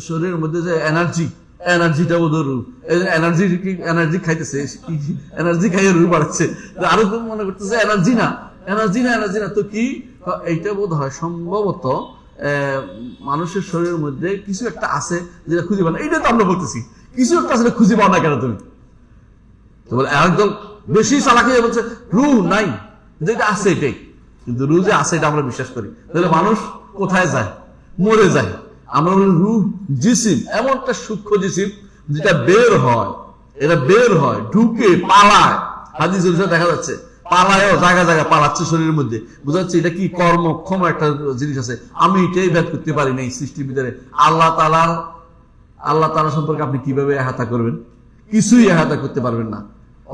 শরীরের মধ্যে যে এনার্জি, এনার্জিটা বোধ রু, এনার্জি খাইতেছে, এনার্জি খাইয়ে রু বাড়াচ্ছে, আরো মনে করতেছে এনার্জি না। তো কি এইটা বোধ হয় সম্ভবত মানুষের শরীরের মধ্যে কিছু একটা আছে যেটা খুঁজে পাও না। এইটা তো আমরা বলতেছি কিছু একটা আছে খুঁজে পাও না কেন তুমি? তো বলে একদম বেশি চালাকি বলছে রু নাই, যেটা আছে এটাই। কিন্তু রু যে আছে এটা আমরা বিশ্বাস করি। তাহলে মানুষ কোথায় যায়? মরে যায়। আমরা বলি রুহ জিসিম, এমন একটা সূক্ষ্ম জিসিম যেটা বের হয়, এটা বের হয়, ঢুকে পালায়। হাদিস দেখা যাচ্ছে পালায়ও, জায়গা পালাচ্ছে শরীরের মধ্যে, বোঝা যাচ্ছে এটা কি কর্মক্ষম একটা জিনিস আছে। আমি এটাই ভেদ করতে পারি নাই সৃষ্টির ভিতরে আল্লাহ তাআলা সম্পর্কে আপনি কিভাবে এহাতা করবেন? কিছুই এহাতা করতে পারবেন না।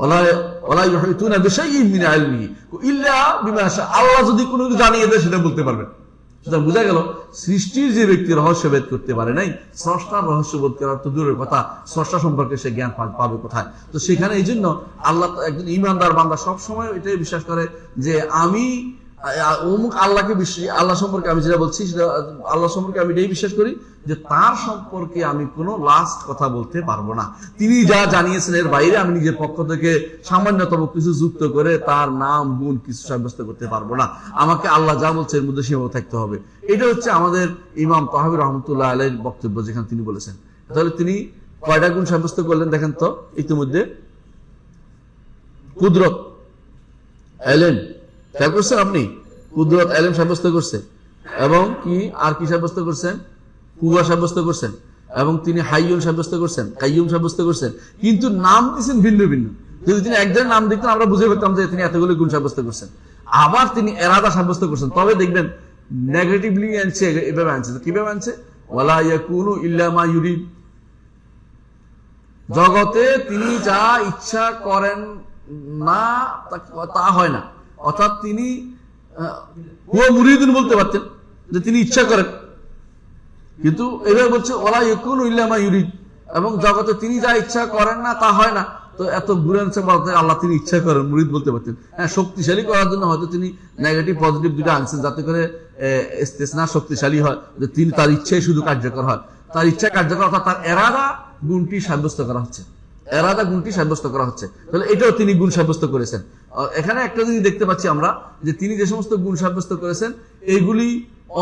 আল্লাহ যদি কোনো কিছু জানিয়ে দেয় সেটা বলতে পারবেন। বোঝা গেল সৃষ্টির যে ব্যক্তি রহস্য ভেদ করতে পারে নাই, স্রষ্টার রহস্য বোধ করার তো দূরের কথা, স্রষ্টা সম্পর্কে সে জ্ঞান পাবে কোথায়? তো সেখানে এই জন্য আল্লাহ, একজন ইমানদার বান্দা সবসময় এটাই বিশ্বাস করে যে আমি অমুক আল্লাহকে আল্লাহ সম্পর্কে আমি যেটা বলছি সেটা আল্লাহ সম্পর্কে আমি এটাই বিশ্বাস করি যে তার সম্পর্কে আমি কোনো লাস্ট কথা বলতে পারবো না। তিনি যা জানিয়েছেন এর বাইরে আমি নিজের পক্ষ থেকে সামান্যতম কিছু যুক্ত করে তার নাম গুণ কিছু সাব্যস্ত করতে পারবো না। আমাকে আল্লাহ যা বলছে এর মধ্যে সীমাবদ্ধ থাকতে হবে। এটা হচ্ছে আমাদের ইমাম তাহাবী রহমতুল্লাহ আলাইহির বক্তব্য, যেখানে তিনি বলেছেন। তাহলে তিনি কয়টা গুণ সাব্যস্ত করলেন দেখেন তো? ইতিমধ্যে কুদরত, এলেন, খেয়াল করছেন আপনি? কুদরত, এলেম সাব্যস্ত করছে, এবং কি আর কি সাব্যস্ত করছেন? কুয়া সাব্যস্ত করছেন, এবং তিনি হাইয়ুন সাব্যস্ত করছেন, কাইয়ুম সাব্যস্ত করছেন। কিন্তু নাম দিচ্ছেন ভিন্ন ভিন্ন। যদি তিনি একজন নাম দেখতেন আমরা বুঝে পেতাম যে তিনি এতগুলো গুণ সাব্যস্ত করছেন। আবার তিনি এরাদা সাব্যস্ত করছেন, তবে দেখবেন নেগেটিভলি আনছে, এভাবে আনছে। কিভাবে আনছে? ওয়ালা ইয়াকুনু ইল্লা মা ইউরিদ, জগতে তিনি যা ইচ্ছা করেন না তা হয় না। অর্থাৎ তিনি হুয়া মুরিদুন বলতে পারতেন যে তিনি ইচ্ছা করেন, কিন্তু এভাবে বলছে ওয়ালা ইয়াকুনু ইল্লা মা ইউরিদ, এবং জগতে তিনি যা ইচ্ছা করেন না তা হয় না। তো এত ঘুরানছে বলতে আল্লাহ তিনি ইচ্ছা করেন, মুরিদ বলতে পারতেন। হ্যাঁ, শক্তিশালী করার জন্য হয়তো তিনি নেগেটিভ পজিটিভ দুটো আনছেন, যাতে করে ইস্তেসনা শক্তিশালী হয়, যে তিনি তার ইচ্ছাই শুধু কার্যকর হয়, তার ইচ্ছা কার্যকর, অর্থাৎ তার এরাদা গুণটি সাব্যস্ত করা হচ্ছে, এরাদা গুণটি সাব্যস্ত করা হচ্ছে। তাহলে এটাও তিনি গুণ সাব্যস্ত করেছেন। এখানে একটা জিনিস দেখতে পাচ্ছি আমরা, যে তিনি যে সমস্ত গুণ সাব্যস্ত করেছেন এইগুলি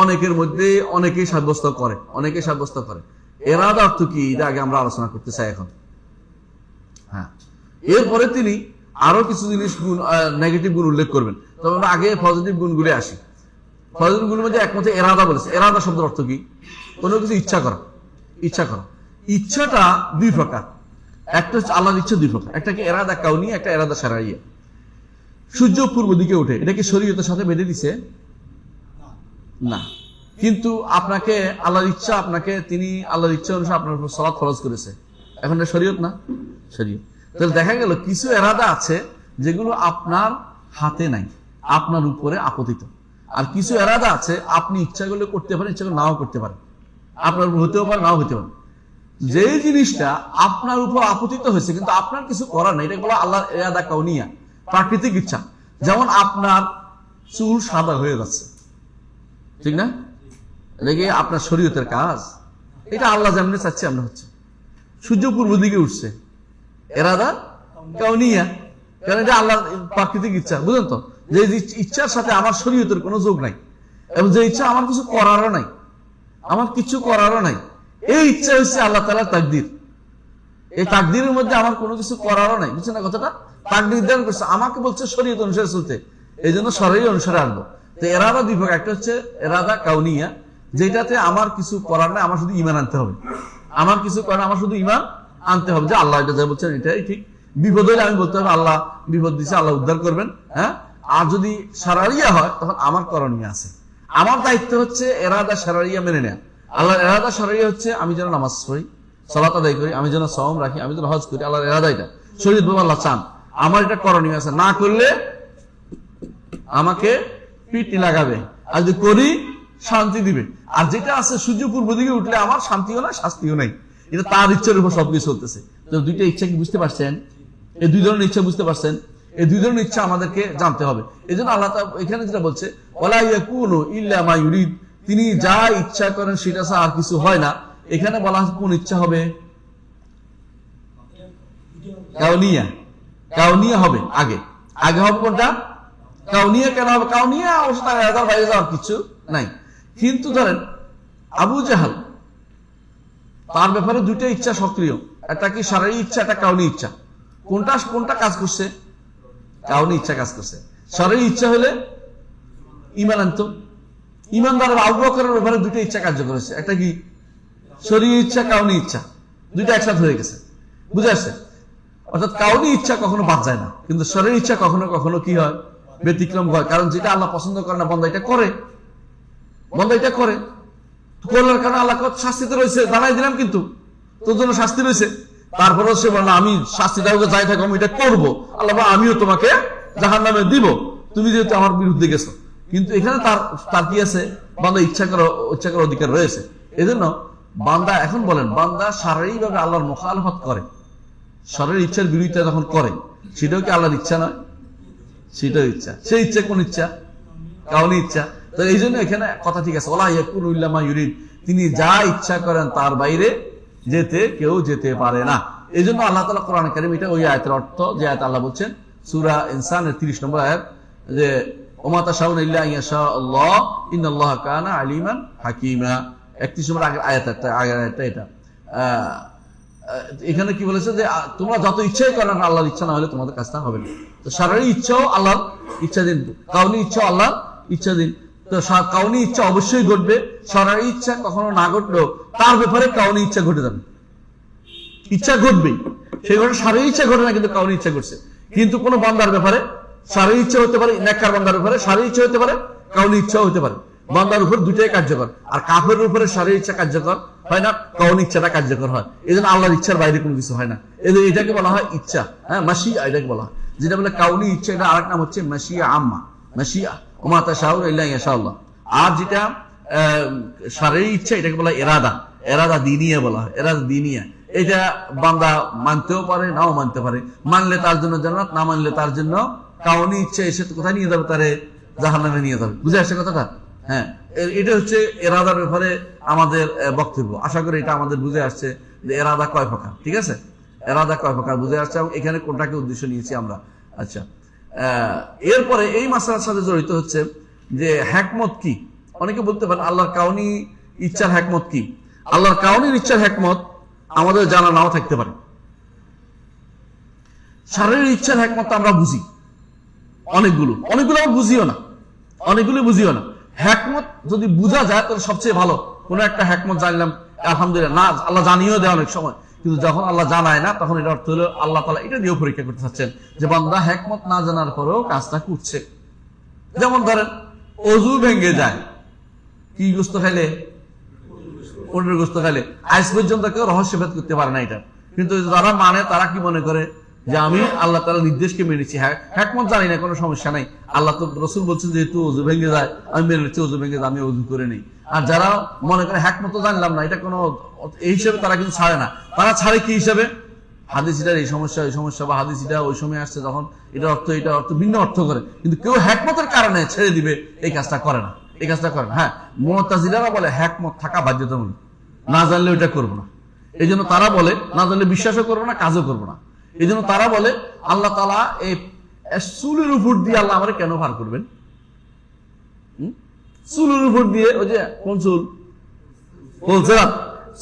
অনেকের মধ্যে অনেকেই সাব্যস্ত করে। এরাদা অর্থ কি এটা আগে আমরা আলোচনা করতে চাই এখন। হ্যাঁ, এরপরে তিনি আরো কিছু জিনিস গুণ, নেগেটিভ গুণ উল্লেখ করবেন। তবে আমরা আগে পজিটিভ গুণগুলি আসি। পজিটিভ গুণের মধ্যে একমতে এরাদা বলেছে। এরাদা শব্দের অর্থ কি? কোনো কিছু ইচ্ছা করা। ইচ্ছাটা দুই প্রকার, একটা হচ্ছে আল্লাহর ইচ্ছা দুই প্রকার, একটাকে এরাদা কাউনি, একটা এরাদা শারঈয়া। সূর্য পূর্ব দিকে ওঠে, এটা কি শরীয়তের সাথে বেঁধে দিছে? না। কিন্তু আপনাকে আল্লাহর ইচ্ছা, আপনাকে তিনি আল্লাহর ইচ্ছা অনুসারে আপনার উপর সালাত ফরজ করেছে, এখন এটা শরীয়ত না? শরীয়ত। তাহলে দেখা গেল কিছু এরাদা আছে যেগুলো আপনার হাতে নাই, আপনার উপরে আপতিত। আর কিছু এরাদা আছে আপনি ইচ্ছা করলে করতে পারেন, ইচ্ছা করলে নাও করতে পারেন, আপনার উপর হতেও পারে, নাও হতে পারে। যে জিনিসটা আপনার উপর আপতিত হয়েছে কিন্তু আপনার কিছু করার নেই, এটা বলা আল্লাহর এরাদা কাউনিয়া, প্রাকৃতিক ইচ্ছা। যেমন আপনার চুল সাদা হয়ে যাচ্ছে, ঠিক না? এটা কি আপনার শরীয়তের কাজ? এটা আল্লাহ যেমনি চাচ্ছে আমরা হচ্ছে। সূর্য পূর্ব দিকে উঠছে, এরাদা কাউনিয়া, কারণ এটা আল্লাহর প্রাকৃতিক ইচ্ছা, বুঝলেন তো? যে ইচ্ছার সাথে আমার শরীয়তের কোনো যোগ নাই, এবং যে ইচ্ছা আমার কিছু করারও নাই, এই ইচ্ছা হচ্ছে আল্লাহ তাআলার তাকদীর। এই তাকদীরের মধ্যে আমার কোনো কিছু করারও নাই, বুঝছেন না কথাটা? তাকদীর দান করছে, আমাকে বলছে শরীয়ত অনুসারে চলতে, এই জন্য শরীয়ত অনুসারে আনবো। তো এরাদা দুই প্রকার, একটা হচ্ছে এরাদা কাউনিয়া, যেটাতে আমার কিছু করার নাই, আমার শুধু ঈমান আনতে হবে। আমার কিছু করার, আমার শুধু ঈমান আনতে হবে যে আল্লাহ এটা যা বলছেন এটাই ঠিক। বিপদ হলে আমি বলতে হবে আল্লাহ বিপদ দিচ্ছে, আল্লাহ উদ্ধার করবেন। হ্যাঁ, আর যদি শারঈয়া হয় তখন আমার করণীয় আছে, আমার দায়িত্ব হচ্ছে এরাদা শারঈয়া মেনে নেয়া। আল্লাহর এরাদা শারঈয়া হচ্ছে আমি যেন নামাজ পড়ি, সালাত আদায় করি, আমি যেন সাওম রাখি, আমি যেন হজ করি, আল্লাহর এরাদা এটা। শরীয়ত বাবা আল্লাহ চান, আমার এটা করণীয় আছে, না করলে আমাকে পিটি লাগাবে, আর যদি করি শান্তি দিবে। আর যেটা আছে সূর্য পূর্ব দিকে উঠলে আমার শান্তিও না, শাস্তিও নাই, এটা তার ইচ্ছার উপর সবকিছু চলতেছে। তো দুইটা ইচ্ছা কি বুঝতে পারছেন? এই দুই ধরনের ইচ্ছা বুঝতে পারছেন? এই দুই ধরনের ইচ্ছা আমাদেরকে জানতে হবে। এই জন্য আল্লাহ এখানে যেটা বলছে ওয়ালা ইয়াকুনু ইল্লা মা ইউরিদ, তিনি যা ইচ্ছা করেন সেটা ছাড়া আর কিছু হয় না। এখানে বলা কোন ইচ্ছা হবে? কাউনিয়া, কাউনিয়া হবে আগে, আগে হবে কোনটা? কাউনিয়া। কেন হবে কাউনিয়া? অবশ্য তার এরাদার বাইরে যাওয়ার কিছু নাই। কিন্তু ধরেন আবু জাহাল, তার ব্যাপারে দুইটা ইচ্ছা সক্রিয়, একটা কি শারীরিক ইচ্ছা, একটা কাউনি ইচ্ছা। কোনটা কোনটা কাজ করছে? কাউনি ইচ্ছা কাজ করছে। শারীরিক ইচ্ছা হলে ঈমান আনতো। ঈমানদারের আবু বকরের ব্যাপারে দুইটা ইচ্ছা কার্যকর হয়েছে, একটা কি শরীর ইচ্ছা, কাউনি ইচ্ছা, দুইটা একসাথে হয়ে গেছে। বুঝে আসছে? অর্থাৎ কাউনি ইচ্ছা কখনো বাদ যায় না, কিন্তু শরীর ইচ্ছা কখনো কখনো কি হয়? ব্যতিক্রম হয়। কারণ যেটা আল্লাহ পছন্দ করে না বন্দা এটা করে, বন্দা এটা করে, করলার কারণে আল্লাহ শাস্তিতে রয়েছে, জানাই দিলাম কিন্তু তোর জন্য শাস্তি রয়েছে। তারপরে সে বলে আমি শাস্তিটা যাই থাকো আমি এটা করবো, আল্লাহ আমিও তোমাকে জাহান্নামে দিব, তুমি যেহেতু আমার বিরুদ্ধে গেছো। কিন্তু এখানে তার কি আছে? বান্দা ইচ্ছা করার অধিকার রয়েছে। এই জন্য বান্দা, এখন বলেন, বান্দা শারীরিকভাবে আল্লাহর মুখালফত করে, শরীরের ইচ্ছার বিরোধিতা যখন করে, সেটাও কি আল্লাহর ইচ্ছা নয়? সেটাও ইচ্ছা। সেই ইচ্ছা কোন ইচ্ছা? কাউনি ইচ্ছা। তো এই জন্য এখানে কথা ঠিক আছে, ওয়ালা ইয়াকুলু ইল্লা মা ইউরিদ, তিনি যা ইচ্ছা করেন তার বাইরে কেউ যেতে পারে না। এই জন্য আল্লাহ তাআলা কোরআন কারীম, এটা ওই আয়াতের অর্থ যে আয়াত আল্লাহ বলছেন সূরা ইনসানের 30 নম্বর আয়াত, যে ওমা তাশাউনা ইল্লা ইনশা আল্লাহ ইন্নাল্লাহা কানা আলিমান হাকিমা। 31 নম্বর আগের আয়াতটা এটা। এখানে কি বলেছে যে তোমরা যত ইচ্ছাই করো না, আল্লাহর ইচ্ছা না হলে তোমাদের কাজটা হবে না। তো শারীরিক ইচ্ছাও আল্লাহর ইচ্ছাধীন, কাউনি ইচ্ছাও আল্লাহর ইচ্ছাধীন। তো কাউনি ইচ্ছা অবশ্যই ঘটবে, শারীরিক ইচ্ছা কখনো না ঘটলেও তার ব্যাপারে কাউনি ইচ্ছা ঘটে যাবে, ইচ্ছা ঘটবেই। সেই ঘটে শারীরিক ইচ্ছা ঘটে না, কিন্তু কাউনি ইচ্ছা ঘটছে। কিন্তু কোন বান্দার ব্যাপারে শারীরিক ইচ্ছা হতে পারে, নেককার বান্দার ব্যাপারে শারীরিক ইচ্ছা হতে পারে, কাউনি ইচ্ছাও হতে পারে। বান্দার উপর দুটাই কার্যকর। আর কাফের উপরে শারীরিক ইচ্ছা কার্যকর হয় না, কাউনি ইচ্ছাটা কার্যকর হয়। এই জন্য আল্লাহর ইচ্ছার বাইরে কোনো কিছু হয় না। এটাকে বলা হয় ইচ্ছা, হ্যাঁ, মাশিয়া, এটাকে বলা হয়। যেটা বলে কাউনি ইচ্ছা, এটা আরেক নাম হচ্ছে মাশিয়া আম্মা, মাশিয়া ওমা তাশাউনা ইল্লা ইনশাআল্লাহ। আর যেটা শারীরিক ইচ্ছা, এটাকে বলা হয় এরাদা, এরাদা দ্বীনিয়া বলা হয়, এরাদা দ্বীনিয়া। এটা বান্দা মানতেও পারে, নাও মানতে পারে। মানলে তার জন্য জান্নাত, না মানলে তার জন্য কাউনি ইচ্ছা এসে কোথায় নিয়ে যাবে? তারে জাহান্নামে নিয়ে যাবে। বুঝে আসছে কথাটা? হ্যাঁ, এটা হচ্ছে এরাদার ব্যাপারে আমাদের বক্তব্য। আশা করি এটা আমাদের বুঝে আসছে যে এরাদা কয় প্রকার। ঠিক আছে, এরাদা কয় প্রকার বুঝে আসছে, এবং এখানে কোনটাকে উদ্দেশ্য নিয়েছি আমরা। আচ্ছা, এরপরে এই মাসলার সাথে জড়িত হচ্ছে যে হিকমত কি। অনেকে বলতে পারেন আল্লাহর কাউনি ইচ্ছার হিকমত কি? আল্লাহর কাউনির ইচ্ছার হিকমত আমাদের জানা নাও থাকতে পারে। শারীরিক ইচ্ছার হিকমত আমরা বুঝি, অনেকগুলো আমরা বুঝিও না, অনেকগুলো বুঝিও না। হিকমত যদি বুঝা যায় তাহলে সবচেয়ে ভালো। কোন একটা হিকমত জানলাম, আলহামদুলিল্লাহ, না আল্লাহ জানিয়েও দেয় অনেক সময়, কিন্তু যখন আল্লাহ জানায় না, তখন এটা অর্থ হলো আল্লাহ তাআলা এটা দিয়েও পরীক্ষা করতে চাচ্ছেন যে বান্দা হিকমত না জানার পরেও কাজটা করছে। যেমন ধরেন অজু ভেঙে যায় কি গোস্ত খাইলে? ওটের গোস্ত খাইলে। আজ পর্যন্ত কেউ রহস্যভেদ করতে পারে না এটা। কিন্তু যারা মানে তারা কি মনে করে যে আমি আল্লাহ তাআলার নির্দেশকে মেনেছি, হিকমত জানি না, কোনো সমস্যা নাই। আল্লাহ তো রাসূল বলছেন যেহেতু অজু ভেঙে যায়, আমি মেনে নিচ্ছি, অজু ভেঙে যায়, আমি অজু করে নেই। আর যারা মনে করে হিকমত জানলাম না, এটা কোনো এই হিসেবে তারা কিন্তু ছাড়ে না। তারা ছাড়ে কি হিসাবে? হাদিস এটার এই সমস্যা, বা হাদিস এটা ওই সময় আসছে যখন এটা অর্থ ভিন্ন অর্থ করে। কিন্তু কেউ হিকমতের কারণে ছেড়ে দিবে এই কাজটা করে না, এই কাজটা করে না। হ্যাঁ, মুতাজিলারা বলে হিকমত থাকা বাধ্যতামূলক, না জানলে ওইটা করবো না। এই জন্য তারা বলে না জানলে বিশ্বাসও করবো না, কাজও করবো না। এই জন্য তারা বলে আল্লাহ তাআলা এই চুলের উপর দিয়ে আল্লাহ আমারে কেন ভার করবেন? চুলের উপর দিয়ে, ওই যে কোন চুল বলছে না,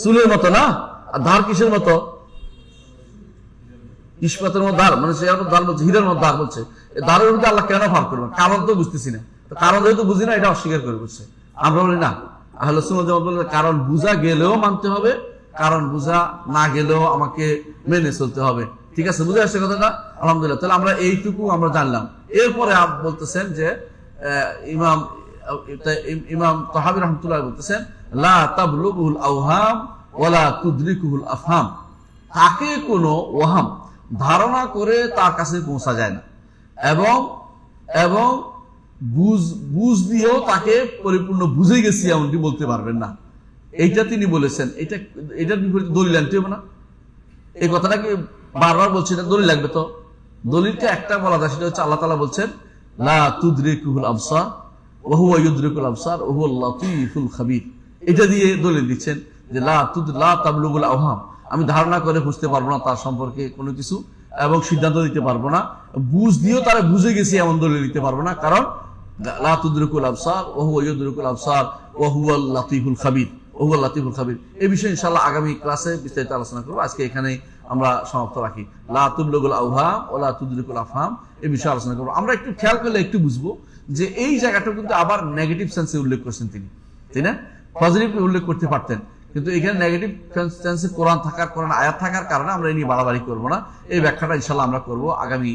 চুলের মতো না, আর ধার কিসের মতো? ইস্পাতের মতো ধার, মানে সে ধার বলছে, হীরার মতো ধার বলছে। ধারের উপর আল্লাহ কেন ভার করবেন? কারণ তো বুঝতেছি না। কারণ যেহেতু বুঝি না, এটা অস্বীকার করে বলছে। আমরা বলি না, আহলে সুন্নাত জামাত বলে কারণ বুঝা গেলেও মানতে হবে, কারণ বুঝা না গেলেও আমাকে মেনে চলতে হবে। ঠিক আছে, বুঝে আসছে কথাটা? আলহামদুলিল্লাহ। তাহলে আমরা এইটুকু আমরা জানলাম। এরপরে বলতেছেন যে ইমাম তাহাবী রাহমাতুল্লাহ বলতেছেন লা তাবলুগুল আওহাম ওয়ালা তুদরিকুল আফহাম, তাকে কোনো ওহাম ধারণা করে তার কাছে পৌঁছা যায় না, এবং বুঝ দিয়েও তাকে পরিপূর্ণ বুঝে গেছি এমনটি বলতে পারবেন না। এইটা তিনি বলেছেন। এটার বিপরীতে দলিল আনতে হবে না? এই কথাটাকে বারবার বলছি, এটা দলিল লাগবে। তো দলিলটা একটা বলা যায়, সেটা হচ্ছে আল্লাহ তাআলা বলছেন লা তুদরিকুল আবসার ওয়া হুয়া ইউদরিকুল আবসার ওয়া হুয়াল লাতীফুল খাবীর। এটা দিয়ে দলিল দিচ্ছেন যে লা তাবলুগুল আওহাম, আমি ধারণা করে বুঝতে পারবো না তার সম্পর্কে কোনো কিছু, এবং সিদ্ধান্ত দিতে পারবো না, বুঝ দিয়েও তারা বুঝে গেছি এমন দলিল দিতে পারবো না, কারণ লা তুদরিকুল আবসার ওয়া হুয়া ইউদরিকুল আবসার ওয়া হুয়াল লাতীফুল খাবীর, ওয়া হুয়াল লাতীফুল খাবীর। এই বিষয়ে ইনশাআল্লাহ আগামী ক্লাসে বিস্তারিত আলোচনা করব। আজকে এখানেই আমরা সমাপ্ত রাখি। লা তুবলুগুল আওহাম ওয়া লা তুদরিকুল আফহাম, এই বিষয়ে আলোচনা করব। আমরা একটু খেয়াল করলে একটু বুঝবো যে এই জায়গাটা কিন্তু আবার নেগেটিভ সেন্সে উল্লেখ করছেন তিনি, তাই না? পজিটিভ উল্লেখ করতে পারতেন, কিন্তু এখানে নেগেটিভ সেন্সে কোরআন আয়াত থাকার কারণে আমরা এই নিয়ে বাড়াবাড়ি করবো না। এই ব্যাখ্যাটা ইনশাআল্লাহ আমরা করবো আগামী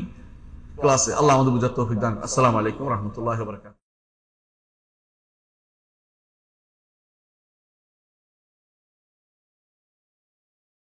ক্লাসে। আল্লাহ আমাদের বুঝার তৌফিক দান। আসসালামু আলাইকুম ওয়া রাহমাতুল্লাহি ওয়া বারাকাতুহু।